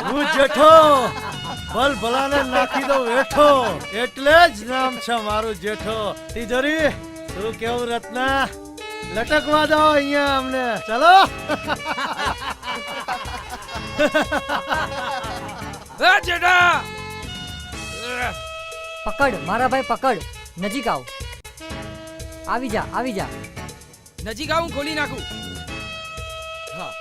હું જેઠો ભલ ભલાને નાખી દઉં વેઠો, એટલે જ નામ છે મારું જેઠો. તિજોરી, શું કેવું રત્ના? લટકવા દો અહીંયા અમને, ચલો. જેઠા, પકડ મારા ભાઈ, પકડ, નજીક આવ. આવી જા, આવી જા. નજીક આવું, ખોલી નાખું. હા.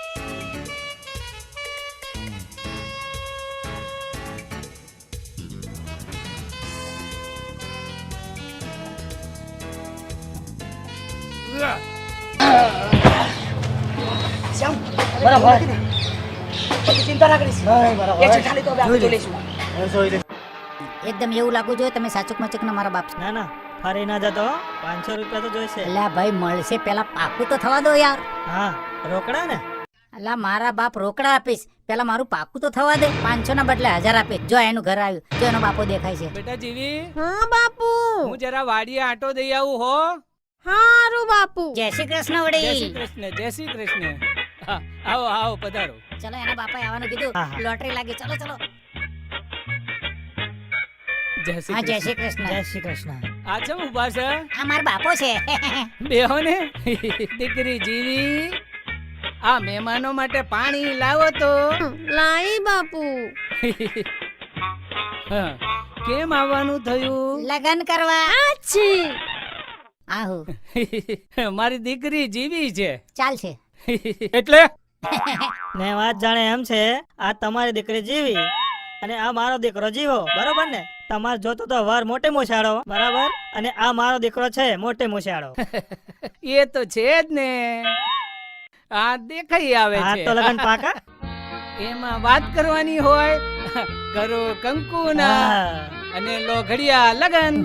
એકદમ એવું લાગુ જોઈએ તમે સાચુક મચકના મારા બાપ છો. ના ના, ફરી ના જતો, 500 રૂપિયા તો જોઈશે. અલ્યા ભાઈ મળશે, પેલા પાકું તો થવા દો યાર. હા, રોકડા ને. અલા મારા બાપ રોકડા આપીશ, પેલા મારું પાકું તો થવા દે. 500 ના બદલે 1000 આપીશ. જો એનું ઘર આવ્યું, જો એનો બાપો દેખાય છે. બેટા જીવી, હા બાપુ. હું જરા વાડીએ આટો દઈ આવું હો. હારું બાપુ. જય શ્રી કૃષ્ણ જય વડી. શ્રી કૃષ્ણ, જય શ્રી કૃષ્ણ. હા, આવો આવો પધારો. ચલો એના બાપાએ આવવાનું કીધું. હા, હા. લોટરી લાગી. ચલો ચલો. જય શ્રી હા જય કૃષ્ણ. શ્રી કૃષ્ણ. જય શ્રી કૃષ્ણ. આ છે ઉભા છે આ મારો બાપો છે. બેહો ને. દીકરી જીવી, આ મહેમાનો માટે પાણી લાવો તો. લાઈ બાપુ. હા, કેમ આવવાનું થયું? લગન કરવા. છી. આહુ મારી દીકરી જીવી છે. ચાલશે. એટલે ને વાત જાણે એમ છે, આ તમારી દીકરી જીવી અને આ મારો દીકરો જીવો, બરોબર ને? તમારે જોતો તો વર મોટે મોછાળો, બરાબર, અને આ મારો દીકરો છે મોટે મોછાળો. એ તો છે જ ને, આ દેખાઈ આવે આ છે. તો લગન પાકા. એમાં વાત કરવાની હોય, કરો કંકુના હા. અને લોઘડિયા લગન.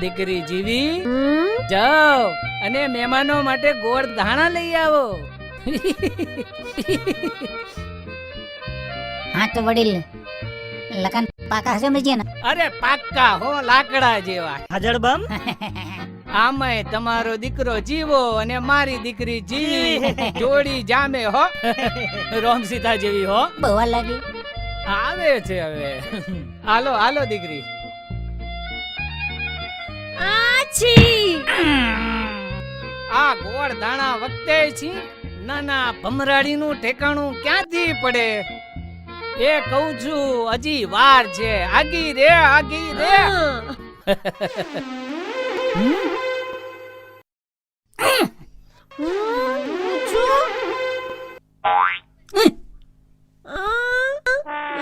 દીકરી જીવી, હમ? જાઓ અને મહેમાનો માટે ગોળ ધાણા લઈ આવો. હા તો વડીલ લગન પાકા સમજીએ ને. અરે પાક્કા હો, લાકડા જેવા. હાજર બમ. આમાંય તમારો દીકરો જીવો અને મારી દીકરી જીવી, જોડી જામે હો. રોમ સીતા જેવી હો. બહુ વાર લાગી. આવે છે હવે. હાલો હાલો દીકરી. આછી. આ ગોળ ધાણા વખતે છી નાના ભમરાડીનું ઠેકાણું ક્યાંથી પડે? એ કહું છું, હજી વાર છે. આગી રે, આગી રે.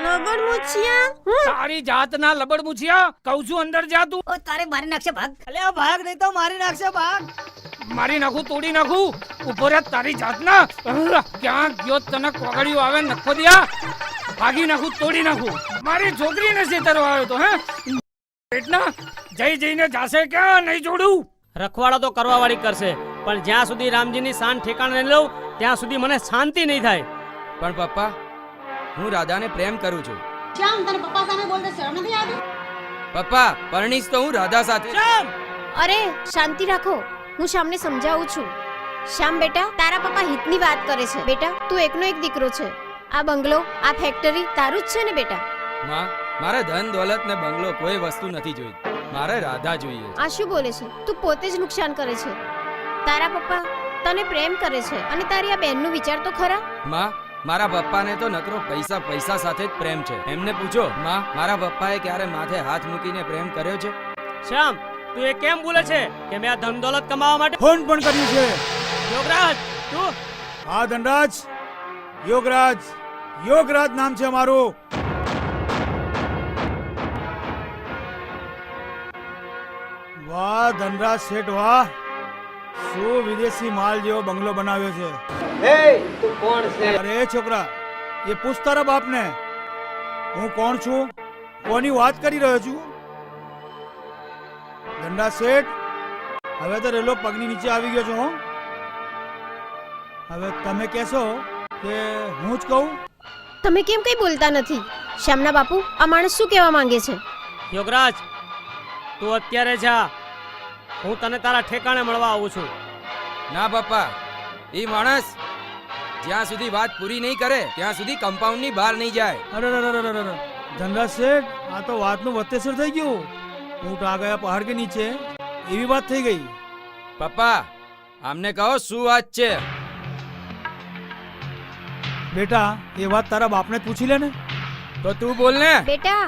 લબડ મુછિયા. તારી જાતના લબડ મુછિયા, કહું છું અંદર જા તું. ઓ તારે મારી નાખશે ભાગ. અલ્યા ભાગ નહીં તો મારી નાખશે ભાગ. મારી નાખું, તોડી નાખું. ઉભો રે તારી જાતના. ક્યાં ગયો તને કોગળિયો આવે નખો દિયા. ભાગી નાખું, તોડી નાખું. મારી છોકરીને છેતરવા આવ્યો તો હે પેટના. જઈને જાશે ક્યાં નહીં જોડું. રખવાડો તો કરવા વાળી કરશે, પણ જ્યાં સુધી રામજીની શાન ઠેકાણે નહીં લઉં ત્યાં સુધી મને શાંતિ નહીં થાય. પણ પપ્પા, હું રાધાને પ્રેમ કરું છું. પપ્પા, પરણીશ તો હું રાધા સાથે. અરે શાંતિ રાખો, હું શ્યામને સમજાવું છું. શ્યામ બેટા, તારા પપ્પા હિતની વાત કરે છે. બેટા તું એકનો એક દીકરો છે. આ બંગલો, આ ફેક્ટરી તારું જ છે ને બેટા? માં, મારે ધન દોલત ને બંગલો કોઈ વસ્તુ નથી જોઈતી. મારે રાધા જોઈએ છે. આ શું બોલે છે? તું પોતે જ નુકસાન કરે છે. તારા પપ્પા તને પ્રેમ કરે છે અને તારી આ બહેનનું વિચાર તો ખરા. માં, મારા પપ્પાને તો નકરો પૈસા પૈસા સાથે જ પ્રેમ છે. એમને પૂછો, માં, મારા પપ્પાએ ક્યારે માથે હાથ મૂકીને પ્રેમ કર્યો છે? શ્યામ, તું એ કેમ બોલે છે કે મેં આ ધન દોલત કમાવા માટે? ફોન પણ કર્યું છે. યોગરાજ, તું હા ધનરાજ, યોગરાજ, યોગરાજ નામ છે મારું. વાહ ધનરાજ શેઠ, વાહ, શું વિદેશી માલ જેવો બંગલો બનાવ્યો છે. તું કોણ છે? અરે છોકરા, એ પૂછ તારા બાપને હું કોણ છું, કોની વાત કરી રહ્યો છું. ધનરાજ શેઠ, હવે તો રેલો પગની નીચે આવી ગયો છો. હો, હવે તમે કહેશો કે હું જ કહું? તમે કેમ કઈ બોલતા નથી? શ્યામના બાપુ, આ માણસ શું કહેવા માંગે છે? યોગરાજ, તું અત્યારે જા. હું તને તારા ઠેકાણે મળવા આવું છું. ના પપ્પા, એ માણસ જ્યાં સુધી વાત પૂરી નહીં કરે ત્યાં સુધી કમ્પાઉન્ડ ની બહાર નહીં જાય. અરે ધનરાજ શેઠ, આ તો વાતનું વત્તેસર થઈ ગયું. ઊંટ આ ગયા પહાડ કે નીચે, એવી વાત થઈ ગઈ. પપ્પા, આમને કહો શું વાત છે. બેટા, એ વાત તારા બાપને જ પૂછી લે ને. તો તું બોલ ને. બેટા,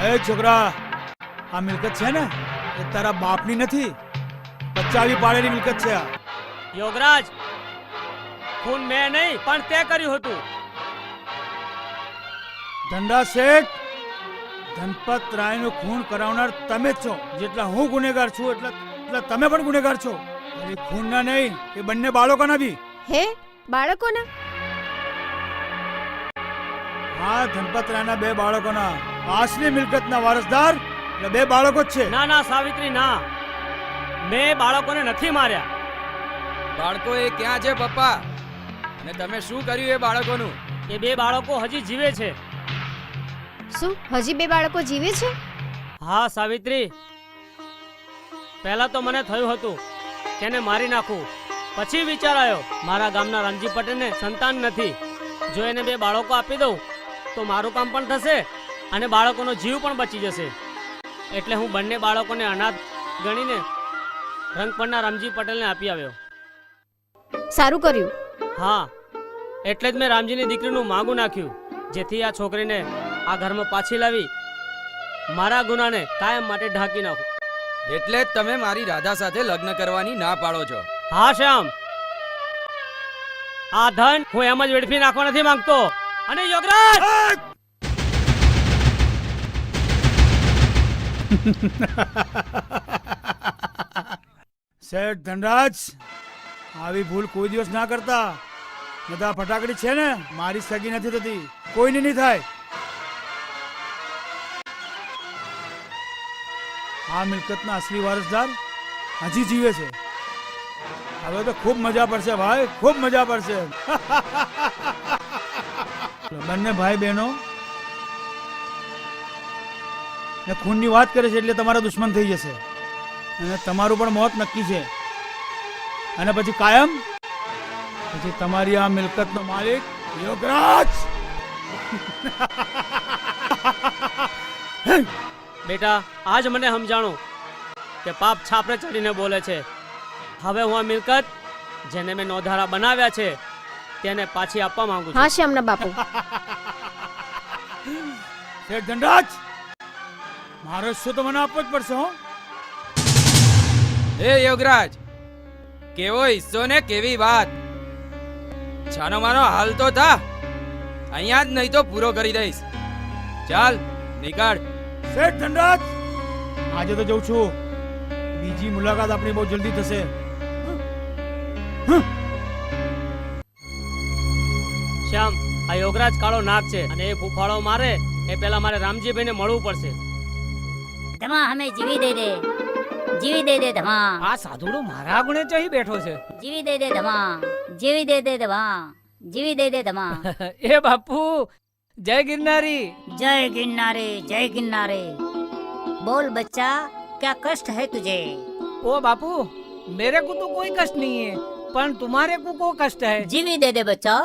એ છોકરા, આ મિલકત છે ને એ તારા બાપની નથી, પચાવી પાડેલી મિલકત છે આ. યોગરાજ, ખૂન મેં નહીં પણ તે કર્યું હતું. ધનરાજ શેઠ, ધનપત રાયનું ખૂન કરાવનાર તમે જ છો. જેટલા હું ગુનેગાર છું એટલા તમે પણ ગુનેગાર છો. એ ખૂનના નહીં, એ બંને બાળકોના બી. હે બાળકોના? હા, ધનપત રાયના 2 બાળકોના. આસલી મિલકતના વારસદાર એટલે 2 બાળકો જ છે. ના ના સાવિત્રી, ના, મેં બાળકોને નથી માર્યા. બાળકો એ ક્યાં છે પપ્પા? અને તમે શું કર્યું એ બાળકોનું? એ બે બાળકો હજી જીવે છે. શું હજી બે બાળકો જીવે છે? હા સાવિત્રી, પહેલા તો મને થયું હતું કે એને મારી નાખું. પછી વિચાર આવ્યો મારા ગામના રામજી પટેલને સંતાન નથી, જો એને બે બાળકો આપી દઉં તો મારું કામ પણ થશે અને બાળકોનો જીવ પણ બચી જશે. એટલે હું બંને બાળકોને અનાથ ગણીને રંગપરના રામજી પટેલને આપી આવ્યો. સારું કર્યું. હા, એટલે જ મેં રામજીની દીકરીનું માગું નાખ્યું, જેથી આ છોકરીને આ ઘરમાં પાછી લાવી મારા ગુનાને કાયમ માટે ઢાંકી નાખું. એટલે જ તમે મારી રાધા સાથે લગ્ન કરવાની ના પાડો છો. હા શ્યામ, આ ધન હું એમ જ વેડફી નાખવા નથી માંગતો. અને યોગરાજ, શેઠ ધનરાજ, આવી ભૂલ કોઈ દિવસ ના કરતા. બધા ફટાકડી છે ને, મારી સગી નથી થતી, કોઈને નહીં થાય. આ મિલકતના અસલી વારસદાર હજી જીવે છે. હવે તો ખૂબ મજા પડશે ભાઈ, ખૂબ મજા પડશે. બંને ભાઈ બહેનો ને ખૂનની વાત કરે છે એટલે તમારા દુશ્મન થઈ જશે અને તમારું પણ મોત નક્કી છે. અને પછી કાયમ પછી તમારી આ મિલકતનો માલિક યોગરાજ. બેટા, આજ મને સમજાણું કે પાપ છાપરે ચડીને બોલે છે. હવે હું આ મિલકત જેને મેં નોંધારા બનાવ્યા છે તેને પાછી આપવા માંગુ છું. હા શ્યામના બાપુ. શેઠ ધનરાજ, મારો હિસ્સો તો મને આપવો જ પડશે. હો એ યોગરાજ, કેવો હિસ્સો ને કેવી વાત! છાનો માનો હાલ તો થા, અહીંયા જ નહીં તો પૂરો કરી દઈશ. ચાલ નીકળ. શેઠ ધનરાજ, આજે તો જઉં છું, બીજી મુલાકાત આપણી બહુ જલ્દી થશે. શ્યામ, આ યોગરાજ કાળો નાગ છે અને એ ફૂફાળો મારે એ પહેલા મારે રામજીભાઈને મળવું પડશે. ધમા હમે જીવી દે દે, જીવી દે દે ધમા, આ સાધુડો મારા ગુણે ચહી બેઠો છે. જીવી દે દે ધમા, જીવી દે દે ધમા, જીવી દે દે ધમા. એ બાપુ, જય ગિરનારી. जय गिरनारे, जय गिरनारे. बोल बच्चा, क्या कष्ट है तुझे? ओ बापू, मेरे को तो कोई कष्ट नहीं है, पर तुम्हारे को कष्ट है. जीवी दे दे बच्चा.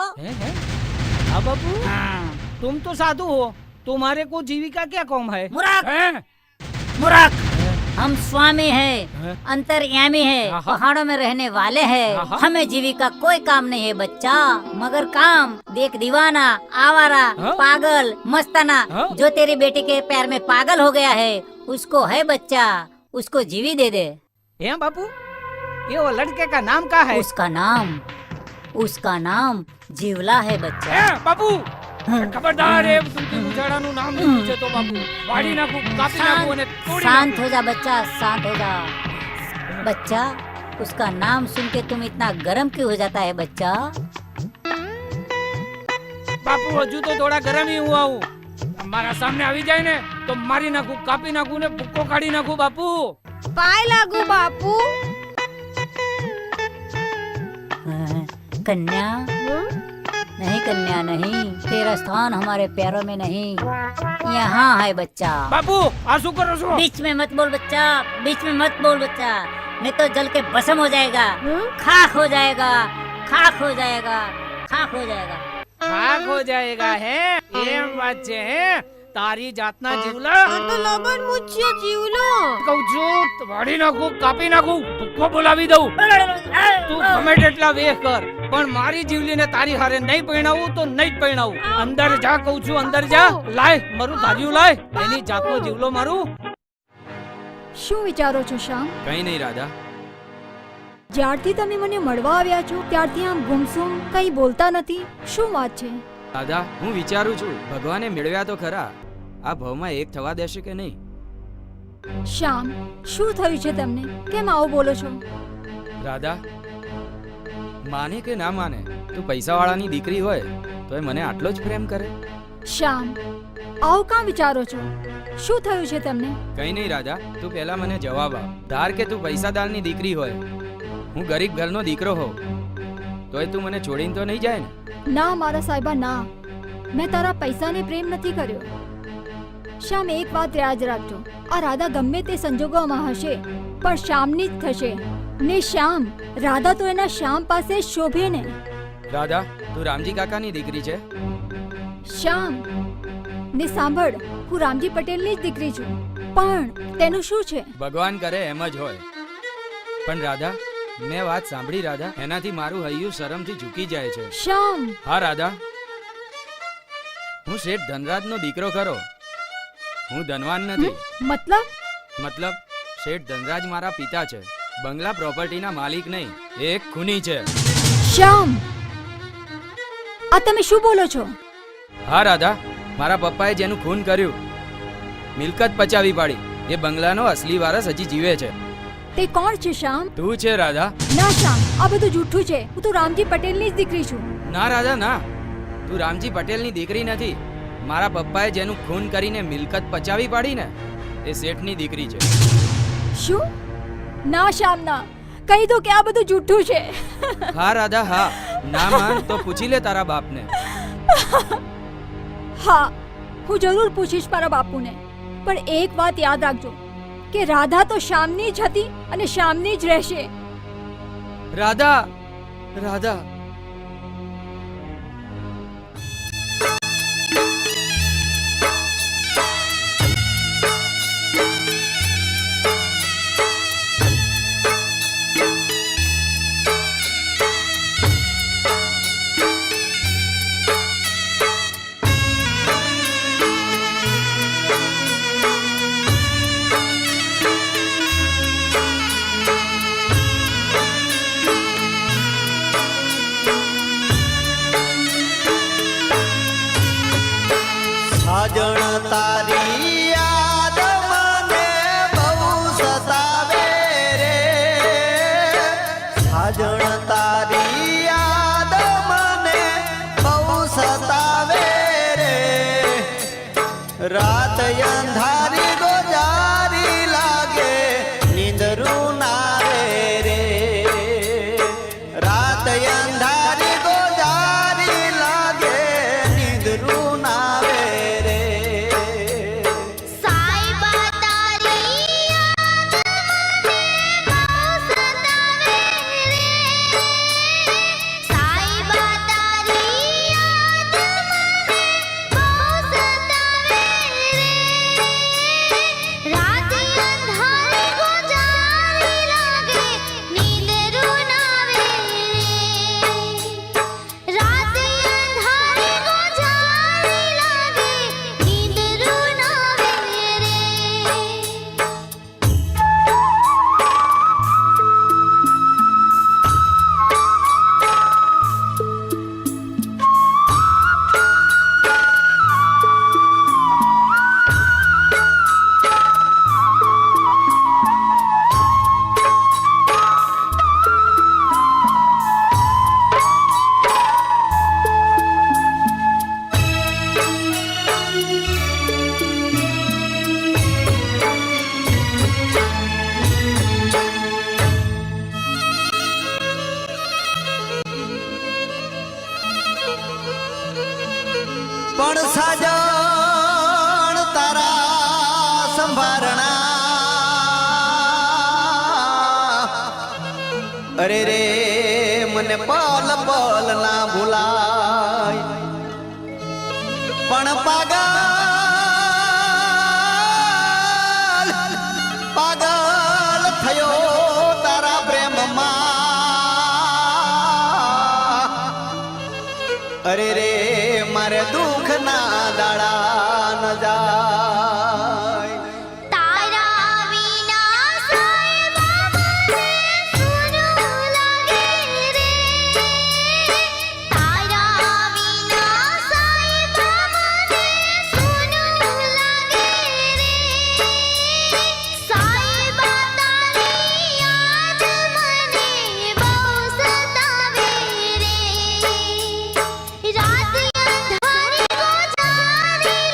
हाँ बापू, तुम तो साधु हो, तुम्हारे को जीविका क्या काम है? मूर्ख, मूर्ख. हम स्वामी हैं, अंतर्यामी है, पहाड़ों में रहने वाले हैं. हमें जीविका कोई काम नहीं है बच्चा, मगर काम देख दीवाना, आवारा, पागल, मस्ताना, जो तेरी बेटी के पैर में पागल हो गया है, उसको है बच्चा, उसको जीवी दे दे. हैं बापू, ये वो लड़के का नाम क्या है? उसका नाम जीवला है बच्चा. बापू, खबरदार है, तुमकी गुजाराનું નામ નહીં પૂછે તો બાપુ વાડી નાખું, કાપી નાખું અને તોડી शांत हो जा बच्चा, शांत हो जा. बच्चा, उसका नाम सुन के तुम इतना गर्म क्यों हो जाता है बच्चा? બાપુ હજુ તો થોડા ગરમ ही हुआ हूँ. અમારા સામે આવી જાય ને તો મારી નાખું, કાપી નાખું ને ભૂકો કાઢી નાખું. બાપુ પાય લાગુ બાપુ. कन्या नहीं, कन्या नहीं, तेरा स्थान हमारे पैरों में नहीं, यहाँ है बच्चा. બાપુ આ શું કરો છો? बीच में मत बोल बच्चा, बीच में मत बोल बच्चा, नहीं तो जल के भस्म हो जाएगा, खाक हो जाएगा, खाक हो जाएगा, खाक हो जाएगा. ખાક हो जाएगा है એમ વાત છે હે? તારી જાતના જીવલા તો લબન મુચ્યો જીવલો. કહું છું, વાડી નાખું, કાપી નાખું, ભૂકો બોલાવી દઉં. તું ગમે તેટલા વેહ કર, પણ મારી જીવલીને તારી હારે નહીં પરણાવું તો નહીં જ પરણાવું. અંદર જા કહું છું, અંદર જા. લાય મારું ધાર્યું, લાય એની જાતનો જીવલો મારું. શું વિચારો છો શ્યામ? કઈ નહીં રાધા. જ્યારથી તમે મને મળવા આવ્યા છો ત્યારથી આમ ગુમસુમ કંઈ બોલતા નથી, શું વાત છે? દાદા, હું વિચારું છું ભગવાને મેળવ્યા તો ખરા, આ ભાવમાં એક થવા દેશે કે નહીં? શ્યામ, શું થયું છે તમને? કેમ આવું બોલો છો? રાધા, માને કે ના માને, તું પૈસાવાળાની દીકરી હોય તો એ મને આટલો જ પ્રેમ કરે? શ્યામ, આવું કાં વિચારો છો? શું થયું છે તમને? કઈ નહીં રાધા, તું પહેલા મને જવાબ આપ. ધાર કે તું પૈસાદારની દીકરી હોય હું ગરીબ ઘરનો દીકરો હોઉં તોય તું મને છોડીને તો નહીં જાય ને? ના મારા સાહેબા ના, મેં તારા પૈસાને પ્રેમ નથી કર્યો. શ્યામ, એક વાત યાદ રાખજો, આ રાધા ગમે તે સંજોગોમાં હશે પણ શ્યામની જ થશે ને. શ્યામ, રાધા તો એના શ્યામ પાસે જ શોભે ને. રાધા, તું રામજી કાકાની દીકરી છે? શ્યામ ને સાંભળ, હું રામજી પટેલની જ દીકરી છું, પણ તેનું શું છે? ભગવાન કરે એમ જ હોય. પણ રાધા, મેં વાત સાંભળી રાધા, એનાથી મારું હૈયું શરમથી ઝૂકી જાય છે. શ્યામ. હા રાધા, હું શેઠ ધનરાજનો દીકરો ખરો, હું ધનવાન નથી. મતલબ શેઠ ધનરાજ મારા પિતા છે, બંગલા પ્રોપર્ટીના માલિક નહીં, એ એક ખૂની છે. શ્યામ, આ તમે શું બોલો છો? હા રાધા, મારા પપ્પાએ જેનું ખૂન કર્યું, મિલકત પચાવી પાડી, એ બંગલાનો અસલી વારસ હજી જીવે છે. તે કોણ છે શ્યામ? તું છે રાધા. ના શ્યામ, આ બધું જૂઠું છે. હું તો રામજી પટેલની જ દીકરી છું. ના રાધા ના, તું રામજી પટેલની દીકરી નથી. મારા પપ્પાએ જેનું ખૂન કરીને મિલકત પચાવી પાડી ને, એ શેઠની દીકરી છે. શું? ના શ્યામ ના, કહી દો કે આ બધું જૂઠું છે. હા રાધા હા, ના માન તો પૂછી લે તારા બાપને. હા, હું જરૂર પૂછીશ મારા બાપુને. પણ એક વાત યાદ રાખજો કે રાધા તો શ્યામની જ હતી અને શ્યામની જ રહેશે. રાધા, રાધા. સાજણ તારી યાદ મને બહુ સતાવે રે, સાજણ તારી યાદ મને બહુ સતાવે રે, રાત અંધારી ગોજારી લાગે નીંદરું ના રે, રાત અંધારી ગોજારી લાગે નીંદરું ના. પણ સાજણ તારા સંભારણા, અરે રે મને પલ પલ ના ભૂલાય, પણ પાગલ પાગલ થયો તારા પ્રેમમાં, અરે રે મારે દુઃખ ના દાડા ન જાય. તારા વિના સાહેબા મને સૂનું લાગે રે, તારા વિના સાહેબા મને સૂનું લાગે રે, સાહેબા તારી યાદ મને બહુ સતાવે રે, રાત અંધારી ગોજારી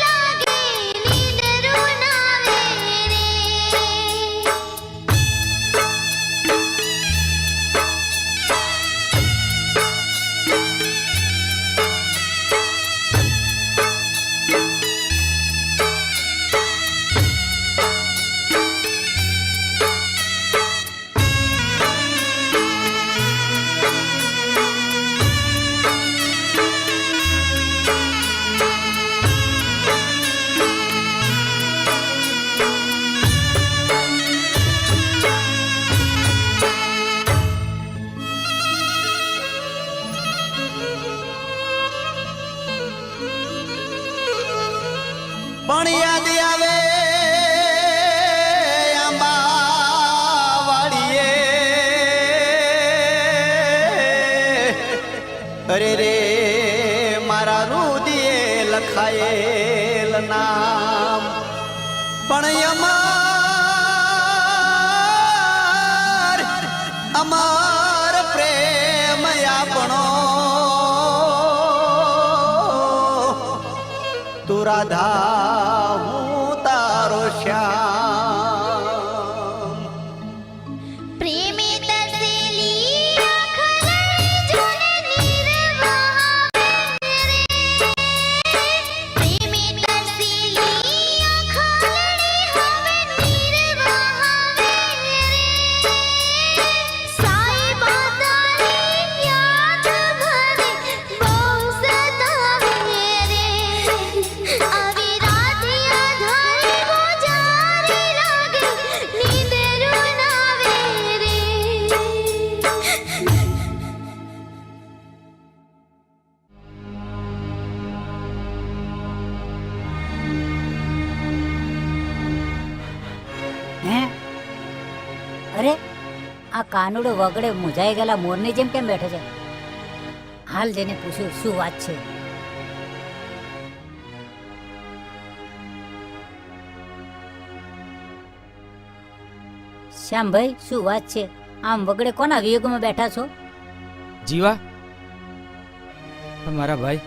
લખાયેલ નામ પણ અમાર પ્રેમ આપણો તું રાધા હું તારો શ્યામ પ્રેમે તરસેલી આંખ લઈ જોને નિર્વાહ રે પ્રેમે તરસેલી આંખ લઈ હવે નિર્વાહ રે સાઈબા તારી યાદ ભરે બહુ સતાવે રે આવી રાત યાદ બહુ જારી લાગે નીંદરું નાવે રે હે અરે આ કાનુડો વગડે મૂંઝાઈ ગયેલા મોરની જેમ કેમ બેઠો છે? હાલ જઈને પૂછ્યું શું વાત છે. શ્યામભાઈ શું વાત છે? આમ વગડે કોના વિયોગમાં બેઠા છો? જીવા મારા ભાઈ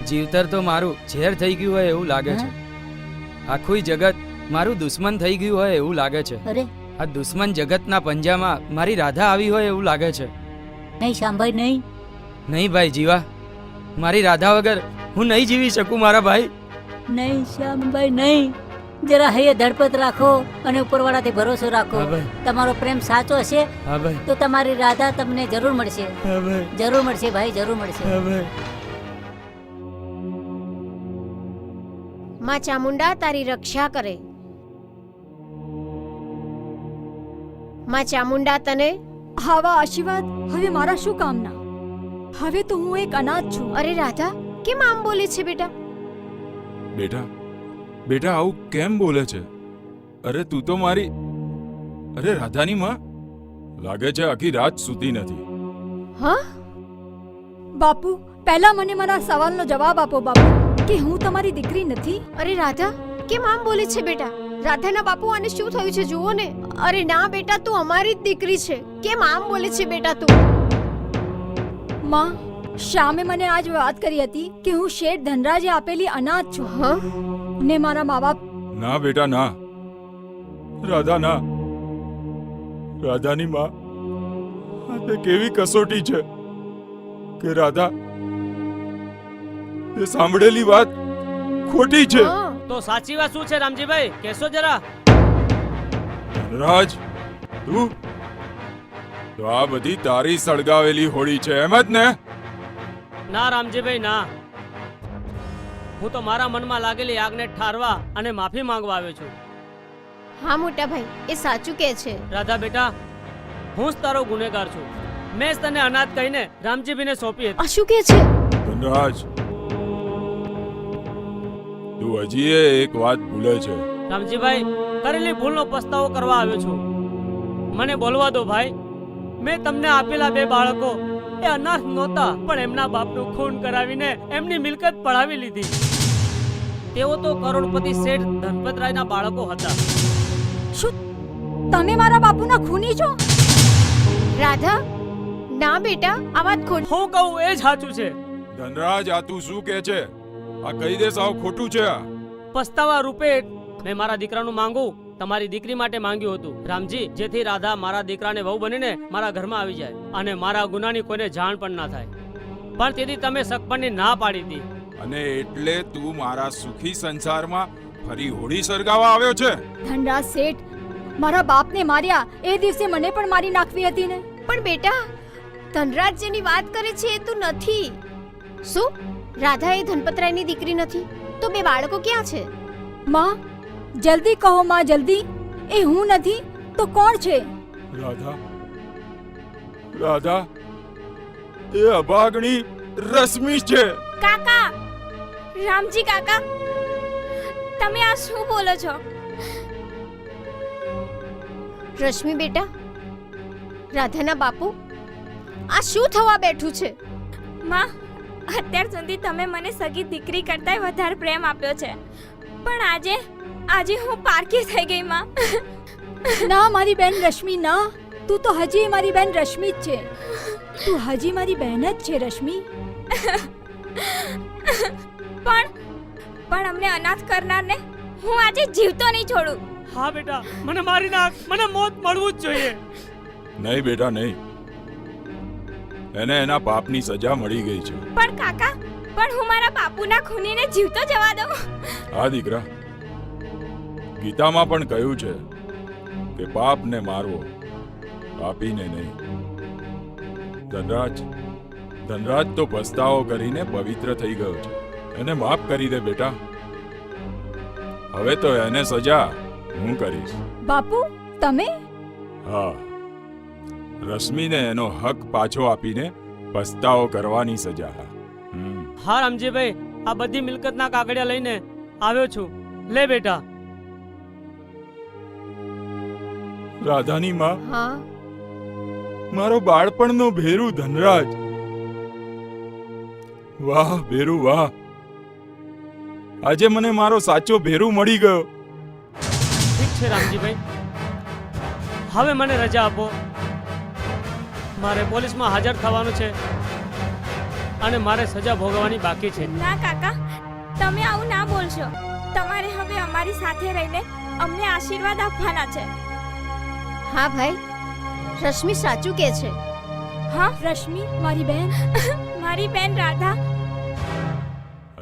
જીવતર તો મારું ઝેર થઈ ગયું હોય એવું લાગે છે. આખું જગત મારું દુશ્મન થઈ ગયું હોય એવું લાગે છે. અરે આ દુશ્મન જગતના પંજામાં મારી રાધા આવી હોય એવું લાગે છે. નહીં શ્યામભાઈ નહીં. નહીં ભાઈ જીવા, મારી રાધા વગર હું નહીં જીવી શકું મારા ભાઈ. નહીં શ્યામભાઈ નહીં. જરા હૈયે ધડપત રાખો અને ઉપરવાળાથી ભરોસો રાખો. હા ભાઈ. તમારો પ્રેમ સાચો હશે હા ભાઈ. તો તમારી રાધા તમને જરૂર મળશે. હા ભાઈ. જરૂર મળશે ભાઈ, જરૂર મળશે. હા ભાઈ. માં ચામુંડા તારી રક્ષા કરે. માં ચામુંડા તને આવા આશીર્વાદ હવે મારા શું કામના? હવે તો હું એક અનાથ છું. અરે રાધા કેમ આમ બોલે છે બેટા? બેટા બેટા આવું કેમ બોલે છે? અરે તું તો મારી અરે રાધાની માં લાગે છે આખી રાત સૂતી નથી. હા બાપુ પહેલા મને મારા સવાલનો જવાબ આપો બાપુ, કે હું તમારી દીકરી નથી? અરે રાધા કેમ આમ બોલે છે બેટા? રાધાના બાપુ આને શું થયું છે જુઓ ને. અરે ના બેટા તું અમારી જ દીકરી છે. કેમ આમ બોલે છે બેટા તું? માં શ્યામે મને આજ વાત કરી હતી કે હું શેઠ ધનરાજે આપેલી અનાથ છું. હા ને મારા મા બાપ. ના બેટા ના, રાધા ના. રાધાની માં આ તે કેવી કસોટી છે કે રાધા એ સાંભળેલી વાત ખોટી છે. તો સાચી વાત શું છે રામજીભાઈ, કહેશો જરા? રાજ તું તો આ બધી તારી સળગાવેલી હોળી છે એમ જ ને? ના રામજીભાઈ ના, હું તો મારા મનમાં લાગેલી આગને ઠારવા અને માફી માંગવા આવ્યો છું. હા મોટા ભાઈ એ સાચું કહે છે. રાધા બેટા, હું જ તારો ગુનેગાર છું. મેં જ તને અનાથ કહીને રામજીભાઈને સોંપી હતી. આ શું કહે છે? ધનરાજ તું હજી એક વાત ભૂલે છે. રામજીભાઈ, કરેલી ભૂલનો પસ્તાવો કરવા આવ્યો છું. મને બોલવા દો ભાઈ. મેં તમને આપેલા 2 બાળકો એ અનાથ નહોતા, પણ એમના બાપનું ખૂન કરાવીને એમની મિલકત પડાવી લીધી. તેઓ તો કરોડપતિ શેઠ ધનપતરાયના બાળકો હતા. શું તમે મારા બાપુના ખૂની છો? રાધા ના બેટા આ વાત ખોટી. હું કહું એ જ સાચું છે. ધનરાજ આ તું શું કહે છે? આ કહી દે સાવ ખોટું છે. પસ્તાવા રૂપે મેં મારા દીકરાનું માંગું તમારી દીકરી માટે માંગ્યું હતું રામજી, જેથી રાધા મારા દીકરાને વહુ બનીને મારા ઘરમાં આવી જાય અને મારા ગુનાની કોઈને જાણ પણ ના થાય. પણ તેથી તમે સગપણની ના પાડી હતી. અને એટલે તું મારા સુખી સંસારમાં ફરી હોળી સળગાવવા આવ્યો છે? ધનરાજ શેઠ મારા બાપને માર્યા એ દિવસે મને પણ મારી નાખવી હતી ને. પણ બેટા ધનરાજ જેની વાત કરે છે એ તું નથી. શું રાધા એ ધનપતરાયની દીકરી નથી? તો 2 બાળકો ક્યાં છે? માં જલ્દી કહો માં જલ્દી. એ હું નથી તો કોણ છે? રાધા રાધા એ અભાગણી રશ્મિ છે. કાકા, રામજી કાકા, તમે આ શું બોલો છો? રશ્મિ બેટા, રાધાના બાપુ આ શું થવા બેઠું છે? માં, અત્યાર સુધી તમે મને સગી દીકરી કરતાંય વધારે પ્રેમ આપ્યો છે, પણ આજે હું પારકી થઈ ગઈ માં. ના મારી બેન રશ્મિ ના, તું તો હજી મારી બેન રશ્મિ જ છે. તું હજી મારી બહેન જ છે રશ્મિ. પણ અમને અનાથ કરનારને હું આજે જીવતો નહીં છોડું. હા બેટા, મને મારી નાખ, મને મોત મળવું જ જોઈએ. નહીં બેટા નહીં, એને એના પાપની સજા મળી ગઈ છે. પણ કાકા, પણ હું મારા બાપુના ખૂનીને જીવતો જવા દઉં? હા દીકરા, ગીતામાં પણ કહ્યું છે કે પાપને મારવો, પાપીને નહીં. ધનરાજ તો પસ્તાવો કરીને પવિત્ર થઈ ગયો છે. એને માફ કરી દે બેટા. હવે તો એને સજા હું કરીશ. બાપુ તમે? હા, રશ્મિને એનો હક પાછો આપીને પસ્તાવો કરવાની સજા. હા રામજીભાઈ, આ બધી મિલકતના કાગળિયા લઈને આવ્યો છું. લે બેટા. રાધાની માં, હા મારો બાળપણનો ભેરુ ધનરાજ. વાહ ભેરુ વાહ, આજે મને મારો સાચો ભેરુ મળી ગયો. ઠીક છે રામજીભાઈ, હવે મને રજા આપો. મારે પોલીસમાં હાજર થવાનું છે અને મારે સજા ભોગવવાની બાકી છે. ના કાકા, તમે આવું ના બોલશો. તમારે હવે અમારી સાથે રહીને અમને આશીર્વાદ આપવાના છે. હા ભાઈ, રશ્મિ સાચું કે છે. હા રશ્મિ મારી બેન. મારી બેન રાધા.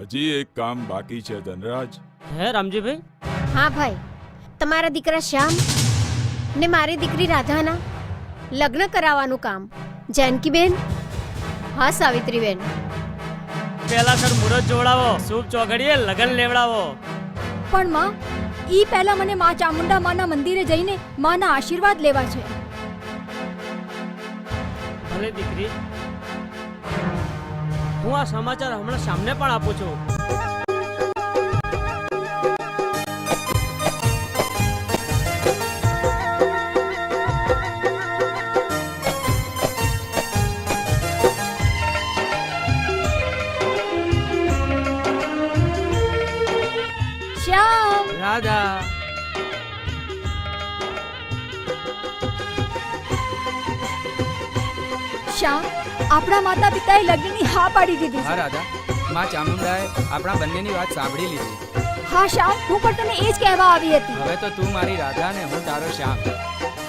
હજી એક કામ બાકી છે ધનરાજ. હે રામજીભાઈ? હા ભાઈ, તમારા દીકરા શ્યામ ને મારી દીકરી રાધાના લગ્ન કરાવવાનું કામ. જાનકીબેન. હા સાવિત્રીબેન. પહેલા સર મુહૂર્ત જોડાવો, શુભ ચોઘડીએ લગ્ન લેવડાવો. પણ માં, ઈ પહેલા મને માં ચામુંડા માના મંદિરે જઈને માના આશીર્વાદ લેવા છે. ભલે દીકરી, હું આ સમાચાર હમણાં સામને પણ આપું છું. શ્યામ. રાધા. શ્યામ, આપણા માતા પિતાએ લગ્નની હા પાડી દીધી હા છે. રાધા, માં ચામુંડાએ આપણા બંનેની વાત સાંભળી લીધી. હા શ્યામ, હું પણ તને એ જ કહેવા આવી હતી. હવે તો તું મારી રાધા ને હું તારો શ્યામ.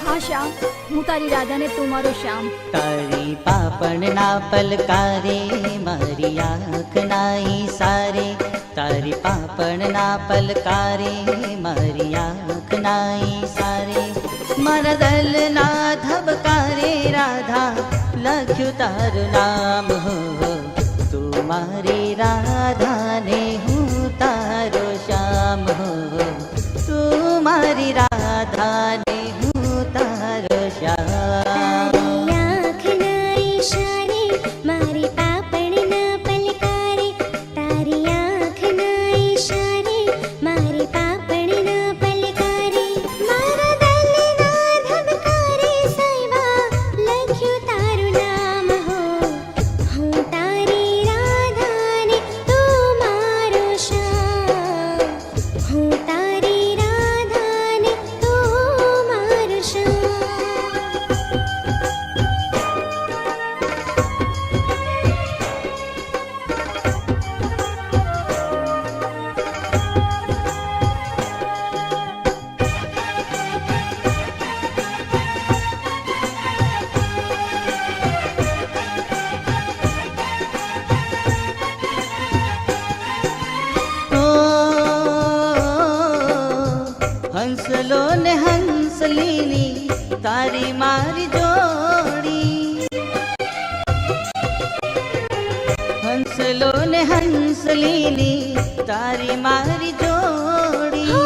હા શ્યામ, હું તારી રાધા ને તું મારો શ્યામ. તારી પાપણના પલકારે મારી આંખ નાઈ સારે, તારી પાપણના પલકારે મારી આંખ નાઈ સારે, મારા દલના ધબકારે રાધા લખ્યું તારું નામ. હો તું મારી રાધા ને હું તારો શ્યામ. હો તું મારી રાધા ને હું તારો શ્યામ. મારી પાપણના પલકારે, તારી આંખના ઈશારે મારી પાપણના પલકારે, મારા દલના ધબકારે સાયવા લખ્યું તારું નામ. હો હું તારી રાધા ને તું મારો શ્યામ. હું તારી રાધા ને તું મારો શ્યામ. હંસલો ને હંસલીની તારી મારી જોડી, હંસલો ને હંસલીની તારી મારી જોડી,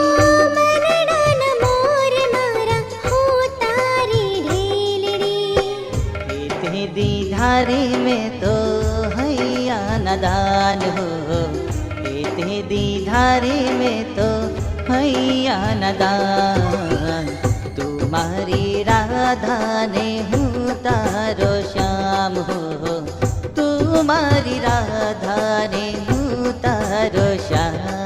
મરડાના મોર મારા હું તારી ઢેલડી, તે દીધારે મેં તો હૈયા નદાન. હો તે દીધારે મેં તો હૈયા નદાન. તું મારી રાધા ને હું તારો શ્યામ. હો તું મારી રાધાને હું તારો શ્યામ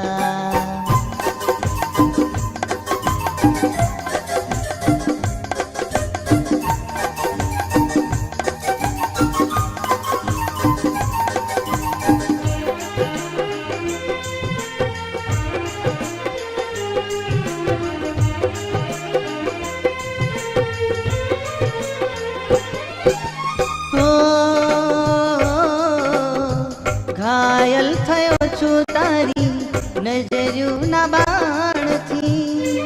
ઘાયલ થયો છું તારી નજર્યુંના બાણથી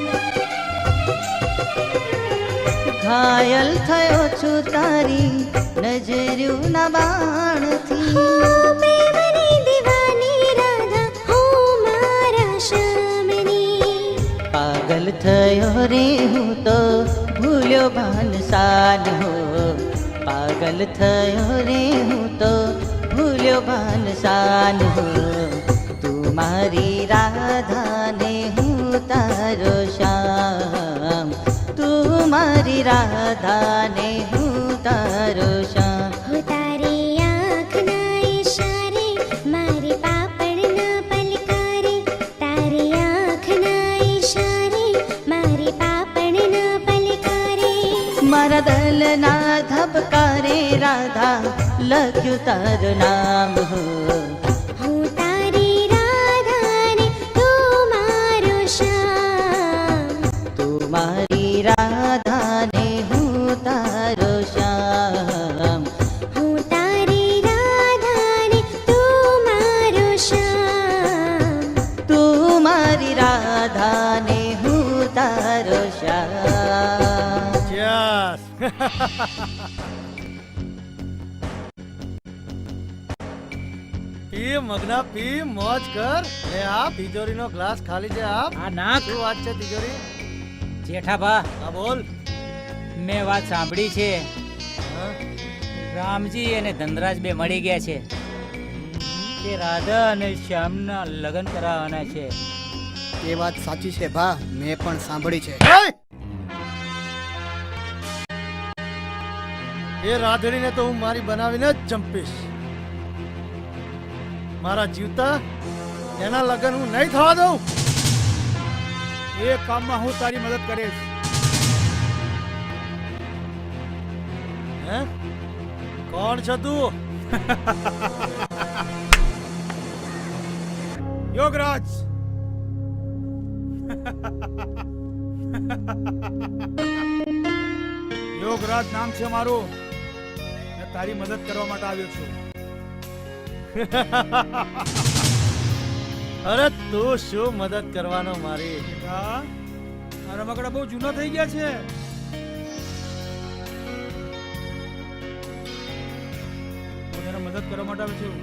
ઘાયલ થયો છું તારી નજર્યુંના બાણથી પ્રેમની દીવાની રાધા હું મારા શ્યામની પાગલ થયો રે હું તો ભૂલ્યો ભાનસાન હો પાગલ થયો રે હું તો ભૂલ્યો ભાનસાન હો તું મારી રાધાને હું તારો શ્યામ તું મારી રાધાને હું તારો શ્યામ હો તારી આંખના ઈશારે મારી પાપડના પલકારે તારી આંખના ઈશારે મારી પાપડના પલકારે મારા દલના ધબકારે રાધા લખ્યું તારું નામ હો હું તારી રાધાને તું મારો શ્યામ તું મારી રાધાને હું તારો શ્યામ હું તારી રાધાને તું મારો શ્યામ તું મારી રાધાને હું તારો શ્યામ પી મગના પી મોજ કર લે આ તિજોરીનો ગ્લાસ ખાલી છે આપ આ નાક શું વાત છે તિજોરી જેઠાબા હા બોલ મેં વાત સાંભળી છે હા? રામજી અને ધનરાજ બે મળી ગયા છે કે રાધા અને શ્યામના લગ્ન કરાવવાના છે એ વાત સાચી છે ભા મેં પણ સાંભળી છે એ રાધડીને તો હું મારી બનાવીને જ ચંપીશ મારા જીવતા એના લગ્ન હું નહીં થવા દઉં એ કામમાં હું તારી મદદ કરીશ. હે કોણ છે તું યોગરાજ. યોગરાજ નામ છે મારું. મેં તારી મદદ કરવા માટે આવ્યો છું. અરે તું શું મદદ કરવાનો મારી આ રમકડા બહુ જૂના થઈ ગયા છે. હું તને મદદ કરવા માટે આવ્યો છું.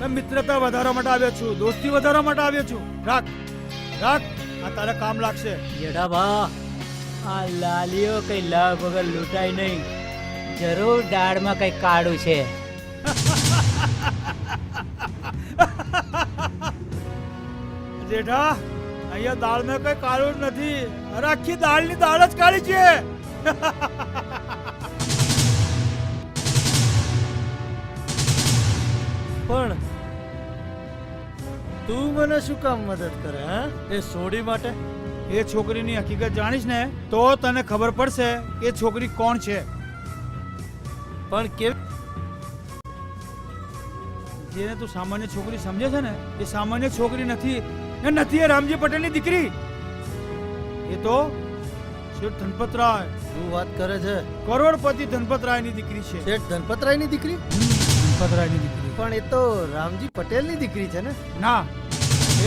મેં મિત્રતા વધારવા માટે આવ્યો છું. દોસ્તી વધારવા માટે આવ્યો છું. રાખ રાખ, આ તારા કામ લાગશે. જેઠાબા આ લાલીઓ કઈ લાભ વગર લૂંટાય નહીં. જરૂર દાળમાં કઈ કાળું છે. જેઠા, અહીંયા દાળમાં કઈ કાળું જ નથી. અરે આખી દાળની દાળ જ કાળી છે. પણ તું મને શું કામ મદદ કરે હે એ સોડી માટે? એ છોકરીની હકીકત જાણીશ ને તો તને ખબર પડશે કે છોકરી કોણ છે. પણ કે જેને તું સામાન્ય છોકરી સમજે છે ને એ સામાન્ય છોકરી નથી. એ નથી એ રામજી પટેલની દીકરી. એ તો શેઠ ધનપતરાય. શું વાત કરે છે? કરોડપતિ ધનપતરાયની દીકરી છે. શેઠ ધનપતરાયની દીકરી? ધનપતરાયની દીકરી. પણ એ તો રામજી પટેલની દીકરી છે ને? ના,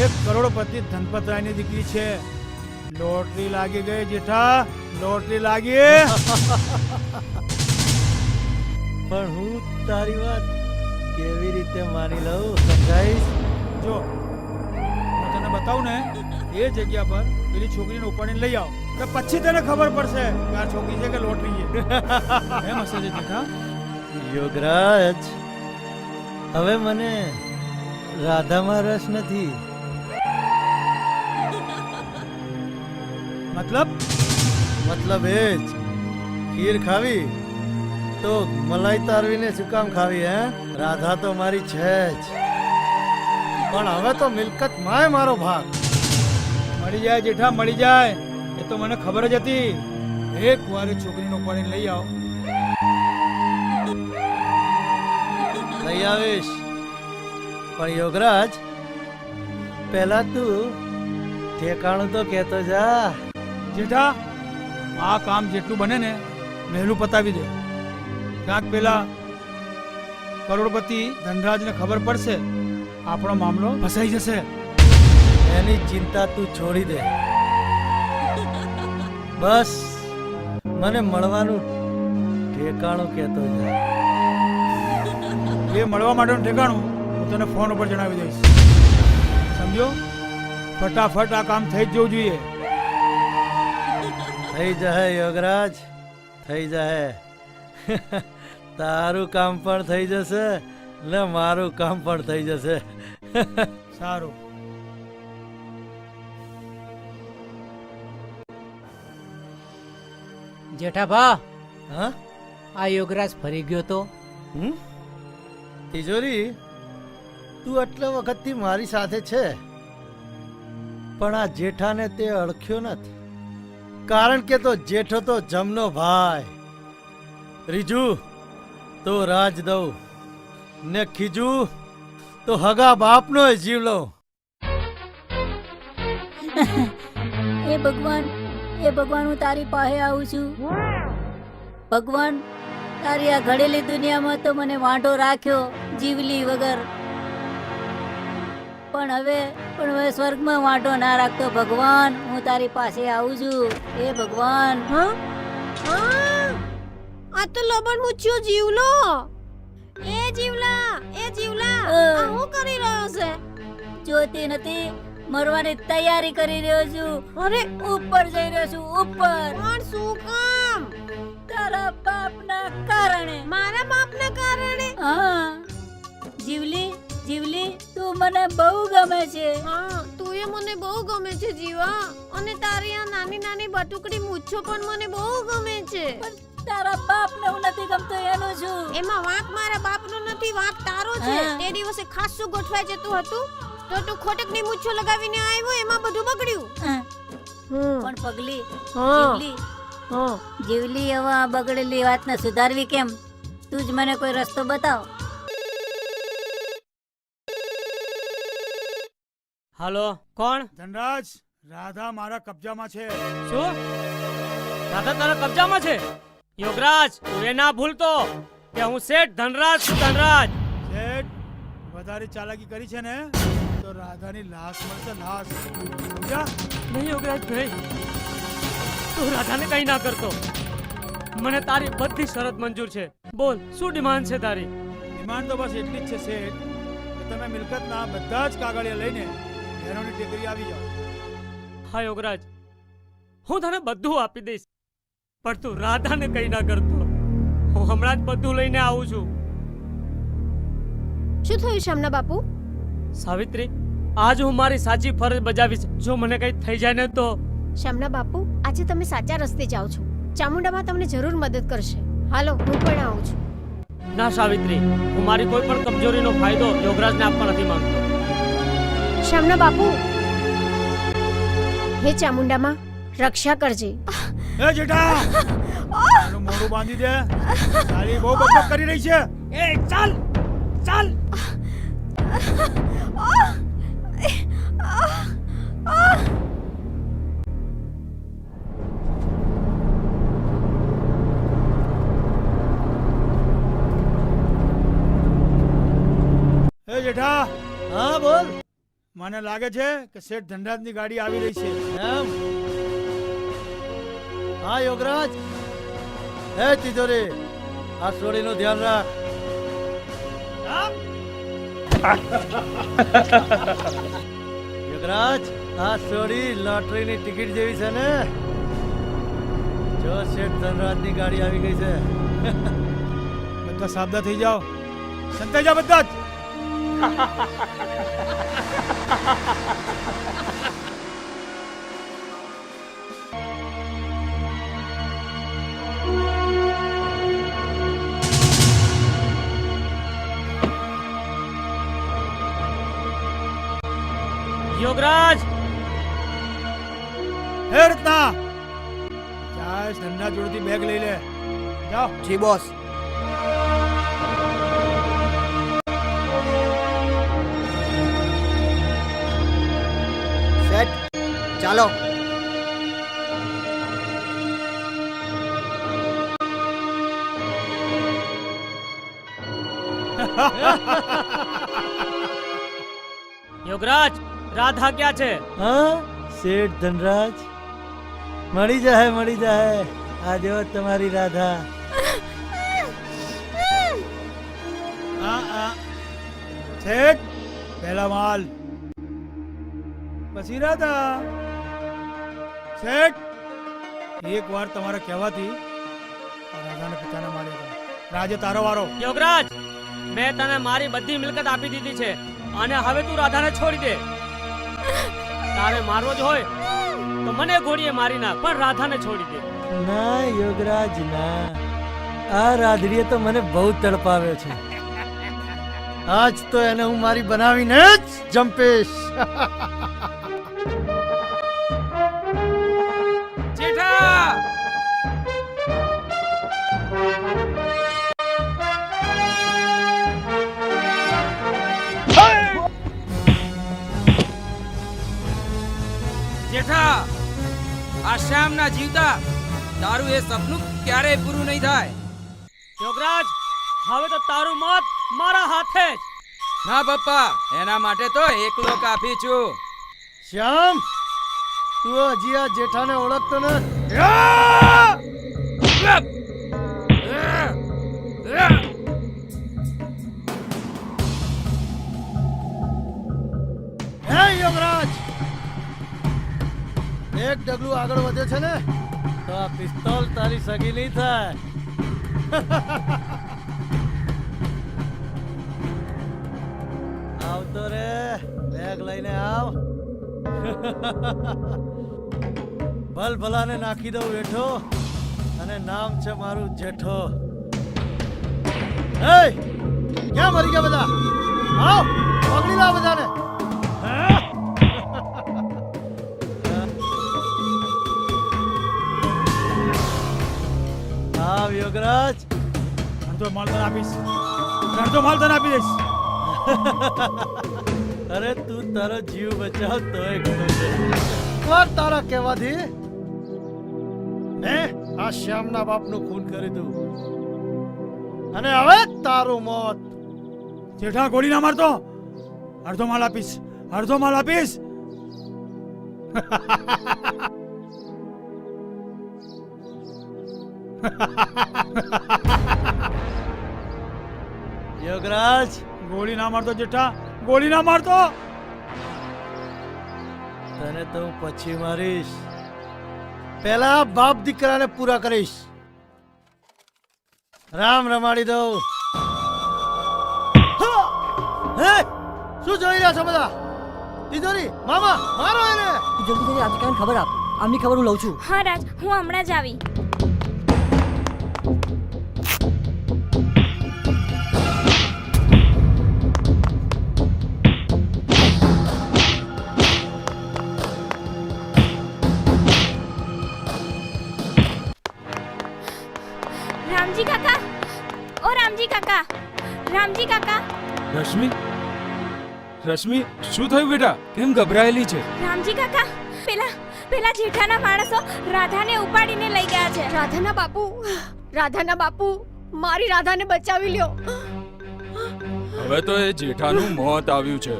એક કરોડપતિ ધનપતરાયની દીકરી છે. લોટરી લાગી ગઈ જેઠા, લોટરી લાગી. પણ હું તારી વાત કેવી રીતે માની લઉં સમજાઈશ? જો હું તને બતાવું ને એ જગ્યા પર પેલી છોકરીને ઉપાડીને લઈ આવ તો પછી તને ખબર પડશે કે આ છોકરી છે કે લોટરી છે. એમ હશે છે જેઠા. યોગરાજ, હવે મને રાધામાં રસ નથી. મતલબ એ જ ખીર ખાવી તો મલાઈ તારવીને શું કામ ખાવી હે? રાધા તો મારી છે જ, પણ હવે તો મિલકત માય મારો ભાગ. મળી જાય જેઠા, મળી જાય. એ તો મને ખબર જ હતી. એક વારે છોકરીનો પાણી લઈ આવો. લઈ આવીશ, પણ યોગરાજ પહેલા તું ઠેકાણું તો કહેતો જા. જેઠા, આ કામ જેટલું બને ને વહેલું પતાવી દે. ક્યાંક પેલા કરોડપતિ ધનરાજને ખબર પડશે, આપણો મામલો ફસાઈ જશે. એની ચિંતા તું છોડી દે. બસ મને મળવાનું ઠેકાણું કહેતો જા. એ મળવા માટેનું ઠેકાણું હું તને ફોન ઉપર જણાવી દઈશ. સમજો? ફટાફટ આ કામ થઈ જ જવું જોઈએ. થઈ જાય યોગરાજ, થઈ જાય. તારું કામ પણ થઈ જશે ને મારું કામ પણ થઈ જશે. સારું. જેઠાભા, હા, આ યોગરાજ ફરી ગયો તો? તિજોરી, તું આટલા વખતથી મારી સાથે છે, પણ આ જેઠાને તે અળખ્યો નથી. કારણ કે તો જેઠો તો જમનો ભાઈ, રીજુ તો રાજ દઉં ને ખીજુ તો હગા બાપનો જીવલો. એ ભગવાન, એ ભગવાન, હું તારી પાસે આવું છું. ભગવાન, તારી આ ઘડેલી દુનિયામાં તો મને વાંઢો રાખ્યો જીવલી વગર, પણ હવે સ્વર્ગમાં વાંઢો ના રાખતો. ભગવાન, હું તારી પાસે આવું છું. એ ભગવાન. હા હા, આ તો લબણ મૂછ્યો જીવલો. એ જીવલા, એ જીવલા, આ હું કરી રહ્યો છે? જોતી નથી, મરવાની તૈયારી કરી રહ્યો છું. અરે, ઉપર જઈ રહ્યો છું, ઉપર. પણ શું કામ? તારા બાપના કારણે. મારા બાપના કારણે? હા. જીવલી, જીવલી, તું મને બહુ ગમે છે. હા, તું એ મને બહુ ગમે છે જીવા, અને તારી આ નાની નાની બટુકડી મૂછો પણ મને બહુ ગમે છે. તારા બાપને હું નથી ગમતો એનું છું. એમાં વાંક મારા બાપનો નથી, વાંક તારો છે. તે દિવસે ખાસું ગોઠવાઈ જતું હતું તો તું ખોટકની મૂછો લગાવીને આવ્યો, એમાં બધું બગડ્યું. પણ પગલી, જીવલી, જીવલી, હવે આ બગડેલી વાતને સુધારવી કેમ? તું જ મને કોઈ રસ્તો બતાવ. હાલો, કોણ? ધનરાજ, રાધા મારા કબજામાં છે. શું? રાધા તારા કબજામાં છે? યોગરાજ, તું એ ના ભૂલતો કે હું શેઠ ધનરાજ છું. ધનરાજ શેઠ, વધારે ચાલાકી કરી છે ને તો રાધાની લાશ મળશે, લાશ. સમજ્યા? નહીં યોગરાજ ભાઈ, તું રાધાને કઈ ના કરતો. મને તારી બધી શરત મંજૂર છે. બોલ, શું ડિમાન્ડ છે તારી? ડિમાન્ડ તો બસ એટલી જ છે શેઠ, કે તમે મિલકતના બધા જ કાગળિયા લઈને ઘેરોની ટેકરી આવી જાઓ. હા યોગરાજ, હું તને બધું આપી દઈશ, પણ તું રાધાને કઈ ના કરતો. હું હમણાં જ બધું લઈને આવું છું. શું થયું શામના બાપુ? સાવિત્રી, આજ હું મારી સાચી ફરજ બજાવીશ. જો મને કઈ થઈ જાય ને તો? શામના બાપુ, આજે તમે સાચા રસ્તે જાઓ છો. ચામુંડામાં તમને જરૂર મદદ કરશે. હાલો, હું પણ આવું છું. ના સાવિત્રી, હું મારી કોઈ પણ કમજોરીનો ફાયદો યોગરાજને આપવા નથી માંગતો. શામના બાપુ, હે ચામુંડામાં રક્ષા કરજે. એ જેઠા, એનું મોઢું બાંધી દે. તારી બહુ બકબક કરી રહી છે. એ ચાલ ચાલ. એ જેઠા. હા બોલ. મને લાગે છે કે શેઠ ધનરાજની ગાડી આવી રહી છે. એમ? હા યોગરાજ. હે તિજોરી, આ સોડીનું ધ્યાન રાખ. યોગરાજ, આ સોડી લોટરીની ટિકિટ જેવી છે ને. જો શેઠ ધનરાજની ગાડી આવી ગઈ છે. બધા સાબદા થઈ જાઓ, સંતાઈ જાઓ બધા જ. યોગરાજ હે રત્ના જાય ધંધા જોડથી બેગ લઈ લે જાઓ. જી બોસ. સેટ ચાલો. યોગરાજ રાધા ક્યાં છે? હા શેઠ ધનરાજ મળી જાય આ જો તમારી રાધા. શેઠ પહેલા માલ પછી રાધા. શેઠ એક વાર તમારા કહેવાથી રાધાને પિતાને માર્યા હતા. રાજે તારો વારો. યોગરાજ મેં તને મારી બધી મિલકત આપી દીધી છે અને હવે તું રાધાને છોડી દે. તારે મારવો જ હોય તો મને ગોળીએ મારી નાખ, પણ રાધાને છોડી દે. ના યોગરાજ ના, આ રાધડીએ તો મને બહુ તડપાવ્યો છે. આજ તો એને હું મારી બનાવીને જ જંપીશ. જેઠા જેઠા આ શ્યામના જીવતા તારું એ સપનું ક્યારેય પૂરું નહીં થાય. યોગરાજ હવે તો તારું મોત મારા હાથે જ. ના પપ્પા, એના માટે તો એકલો કાફી છું. શ્યામ તું હજી આ જેઠાને ઓળખતો ને? હે યોગરાજ, એક ડગલું આગળ વધે છે ને તો આ પિસ્તોલ તારી સગી નહીં થાય. આવતો રે, બેગ લઈને આવ. ભલ ભલાને નાખી દઉં વેઠો અને નામ છે મારું જેઠો. એ ક્યાં મરી ગયા બધા? આવ પકડી લા બધાને. આવ યોગરાજ, અડધો માલ તને આપીશ, અડધો માલ તને આપી દઈશ. અરે તું તારો જીવ બચાવ તોય ઘણું છે. કોણ તારા કહેવાથી ને આ શ્યામના બાપનું ખૂન કરી દઉં અને હવે તારું મોત. જેઠા ગોળી ના મારતો, અડધો માલ આપીશ, અડધો માલ આપીશ. યોગરાજ ગોળી ના મારતો, જેઠા ગોળી ના મારતો. તને તો હું પછી મારીશ, પહેલા બાપ દીકરાને પૂરા કરીશ. રામ રમાડી દઉં. હે શું જોઈ રહ્યા છો બધા? તિજોરી મામા મારો એને. જલ્દી જલ્દી રાજકારણ ખબર આપ, આમની ખબર હું લઉં છું. હા રાજ, હું હમણાં જ આવી. રામજી કાકા, ઓ રામજી કાકા, રામજી કાકા. રશ્મિ, રશ્મિ શું થયું બેટા? કેમ ગભરાયેલી છે? રામજી કાકા, પેલા જેઠાના માણસો રાધાને ઉપાડીને લઈ ગયા છે. રાધાના બાપુ, મારી રાધાને બચાવી લ્યો. હવે તો એ જેઠાનું મોત આવ્યું છે.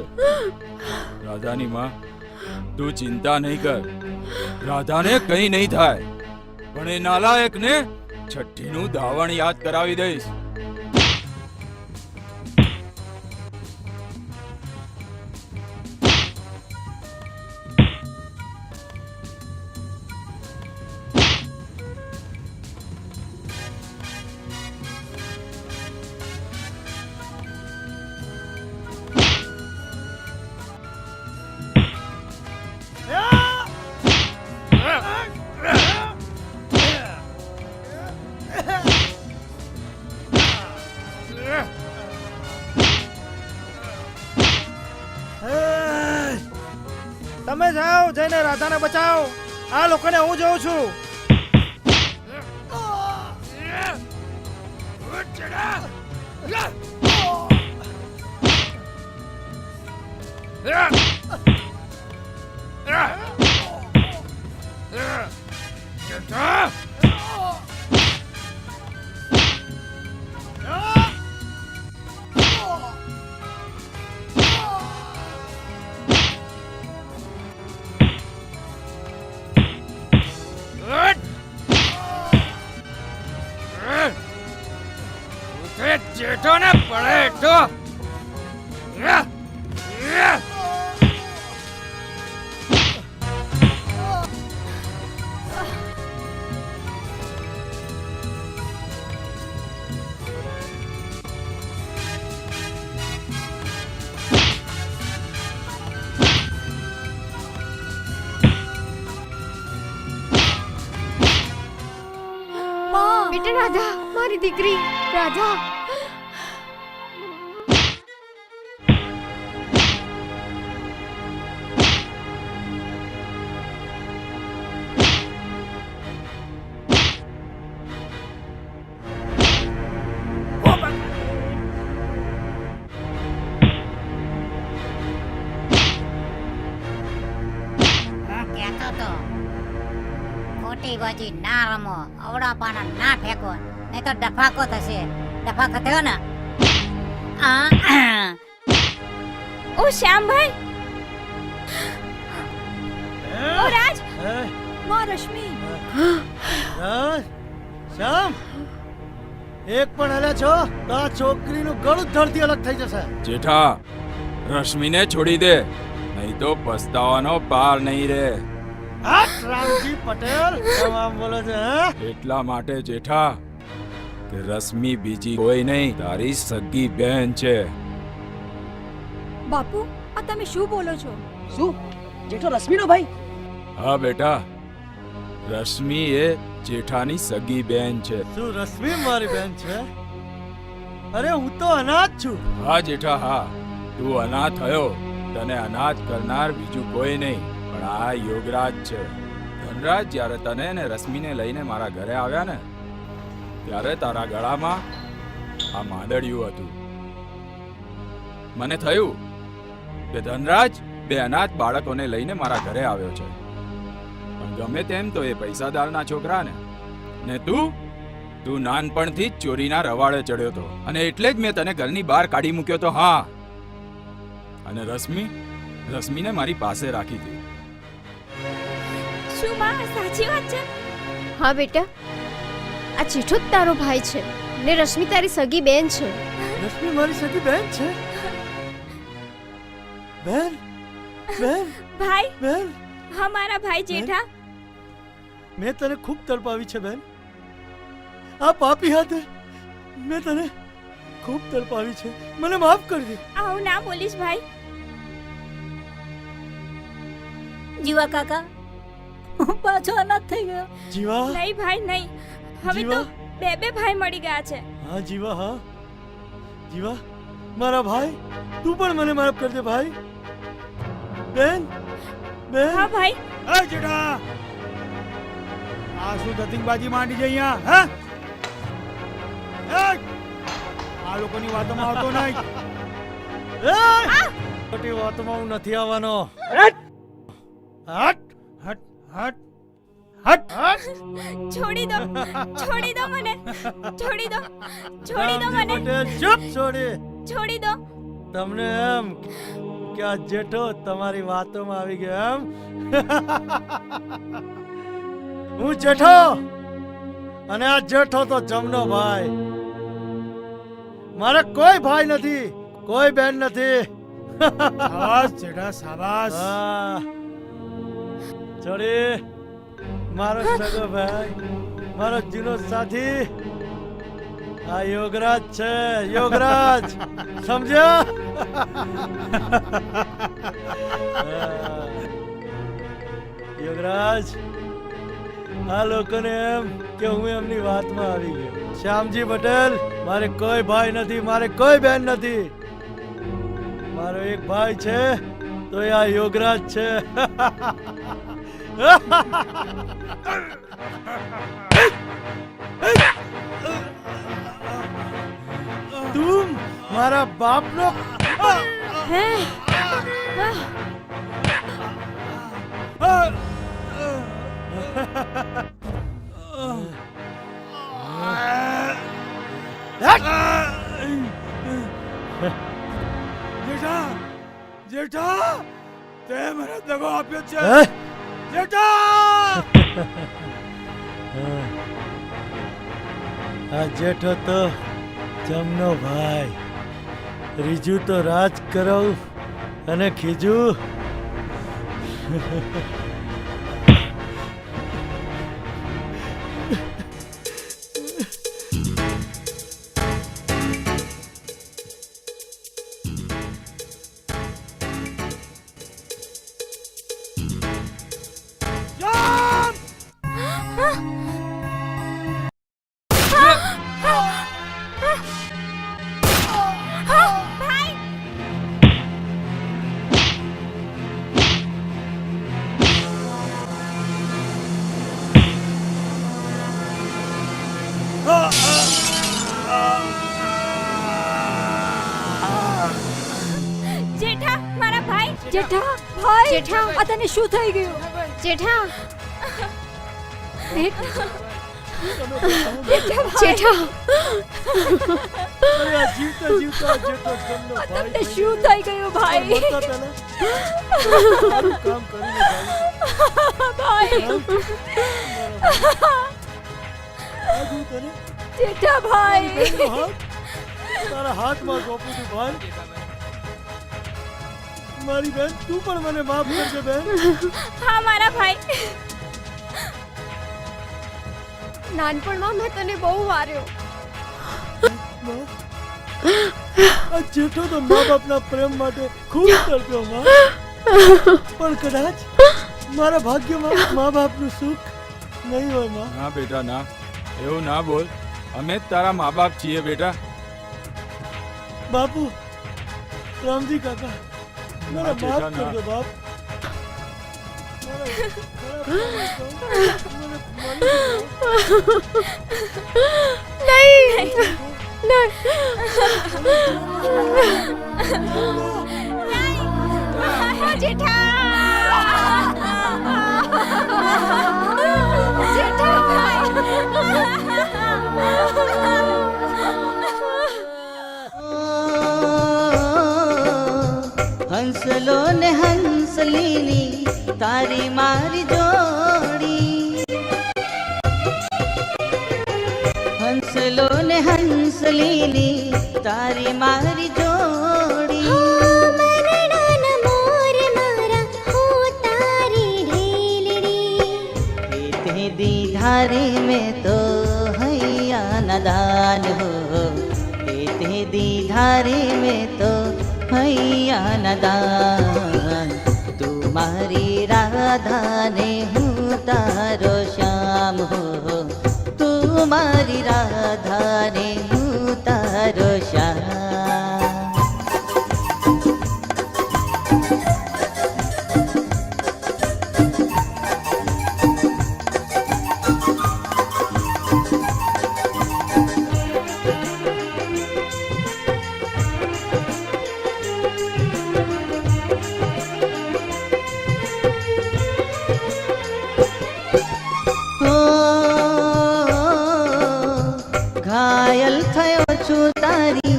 રાધાની માં, તું ચિંતા નહીં કર, રાધાને કંઈ નહીં થાય. પણ એ નાલાયકને છઠ્ઠીનું ધાવણ યાદ કરાવી દઈશ. રાધાને બચાવ. આ લોકોને હું જોઉં છું. જેઠો ને પડે તો બેટા રાધા, મારી દીકરી રાધા. કહેતો તો ખોટી બાજી ના રમો, અવડા પાના ના ફેંકો, નહીં તો ડફાકો થશે. ડફાકો થયો ને ઓ શ્યામભાઈ, ઓ રાજ, માં રશ્મિ. શ્યામ, એક પણ હલે છો તો આ છોકરીનું ગળું ધરતી અલગ થઈ જશે. જેઠા, રશ્મિને છોડી દે, નહીં તો પસ્તાવાનો પાર નહીં રે. રામજી પટેલ કેમ આમ બોલો છે? એટલા માટે જેઠા કે રશ્મિ બીજી કોઈ નહીં, તારી સગી બહેન છે. બાપુ, આ તમે શું બોલો છો? શું જેઠો રશ્મિનો ભાઈ? હા બેટા, રશ્મિ એ જેઠાની સગી બહેન છે. શું રશ્મિ મારી બહેન છે? અરે હું તો અનાથ છું. હા જેઠા હા, તું અનાથ થયો. તને અનાથ કરનાર બીજું કોઈ નહીં પણ આ યોગરાજ છે. ધનરાજ, જ્યારે તને ને રશ્મિને લઈને મારા ઘરે આવ્યા ને, ત્યારે તારા ગળામાં આ માંદડિયું હતું. મને થયું કે ધનરાજ બે અનાથ બાળકોને લઈને મારા ઘરે આવ્યો છે, પણ ગમે તેમ તો એ પૈસાદારના છોકરા ને તું નાનપણથી જ ચોરીના રવાડે ચડ્યો હતો, અને એટલે જ મેં તને ઘરની બહાર કાઢી મૂક્યો તો. હા, અને રશ્મિને મારી પાસે રાખી હતી. શું માં સાચી વાત છે? હા બેટા, આ જેઠો જ તારો ભાઈ છે ને રશ્મિ તારી સગી બેન છે. રશ્મિ મારી સગી બેન છે? બેન બેન ભાઈ, બેન, હા મારા ભાઈ જેઠા. મેં તને ખૂબ તડપાવી છે બેન. આ પાપી હાથે મેં તને ખૂબ તડપાવી છે. મને માફ કરી દે. આવું ના બોલીશ ભાઈ. જીવા કાકા, હું પાછો અનાથ થઈ ગયો. જીવા, નહીં ભાઈ નહીં, હવે તો બે ભાઈ મળી ગયા છે. હા જીવા, હા જીવા, મારા ભાઈ, તું પણ મને માફ કરી દે ભાઈ. બેન બેન. હા ભાઈ. એ જેઠા, આ શું ધતિંગબાજી માંડી છે અહીંયા? હે, આ લોકોની વાતોમાં આવતો નહીં. ખોટી વાતોમાં હું નથી આવવાનો. હટ હટ હટ હટ હટ. છોડી દો મને, છોડી દો મને, પટેલ, ચૂપ. છોડી દો. તમને એમ કે આ જેઠો તમારી વાતોમાં આવી ગયો એમ? હું જેઠો, અને આ જેઠો તો જમનો ભાઈ. મારે કોઈ ભાઈ નથી, કોઈ બેન નથી. શાબાશ જેઠા, શાબાશ. છોડી, મારો સગો ભાઈ, મારો જૂનો સાથી આ યોગરાજ છે. યોગરાજ, સમજ્યા? યોગરાજ, આ લોકોને એમ કે હું એમની વાતમાં આવી ગયો. શ્યામજી પટેલ, મારે કોઈ ભાઈ નથી, મારે કોઈ બેન નથી. મારો એક ભાઈ છે તો એ આ યોગરાજ છે. તું મારા બાપનો જેઠા જેઠા તે મને દગો આપ્યો છે જેઠા આ જેઠો તો જમનો ભાઈ, રીજુ તો રાજ કરાવું અને ખીજું જેઠા મારા ભાઈ જેઠા ભાઈ જેઠા. આ તને શું થઈ ગયું? જેઠા જેઠા જેઠા અરે આ જીવતા જીવતા જેઠો જમનો આ ભાઈ તમને શું થઈ ગયું ભાઈ? મરતા પહેલા તારું કામ કરીને ભાઈ આજુ તને જેઠા ભાઈ બેનનો હાથ તારા હાથમાં સોંપું છું ભાઈ. મારી બેન તું પણ મને માફ કરજે બેન. હા મારા ભાઈ નાનપણમાં મેં તને બહુ વાર્યો. આ જેઠો તો મા બાપના પ્રેમ માટે ખૂબ તડપ્યો માં, પણ કદાચ મારા ભાગ્યમાં મા બાપનું સુખ નહીં હોય માં. ના બેટા ના, એવું ના બોલ. અમે જ તારા મા બાપ છીએ બેટા. બાપુ, રામજી કાકા, મને ના, જેઠા, માફ ના. કરજો બાપ. મારા ખરાબ કામ હતો. મને મારી હંસલો ને હંસલીની તારી મારી જોડી, હંસલો ને હંસલીની તારી મારી જોડી. મરણાના મોર મારા હું તારી ઢેલડી. તે દીધારે મેં તો હૈયા નદાન હો, તે દીધારે મેં તો હૈયા નદાન. તું મારી રાધા ને હું તારો શ્યામ હો, તું મારી રાધા ને હું તારો શ્યામ. ઘાયલ થયો છું તારી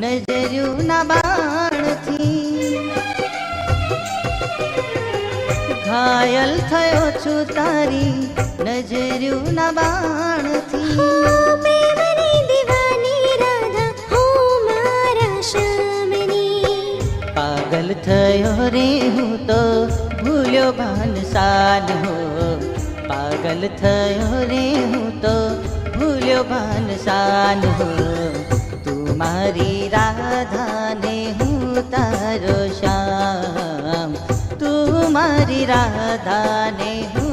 નજર્યુંના બાણથી, ઘાયલ થયો છું તારી નજર્યુંના બાણથી. પ્રેમની દીવાની રાધા હું મારા શ્યામની. પાગલ થયો રે હું તો ભૂલ્યો ભાનસાન હો, પાગલ થયો રે હું તો ભૂલ્યો ભાનસાન હો. તું મારી રાધા ને હું તારો શ્યામ, તું મારી રાધા ને હું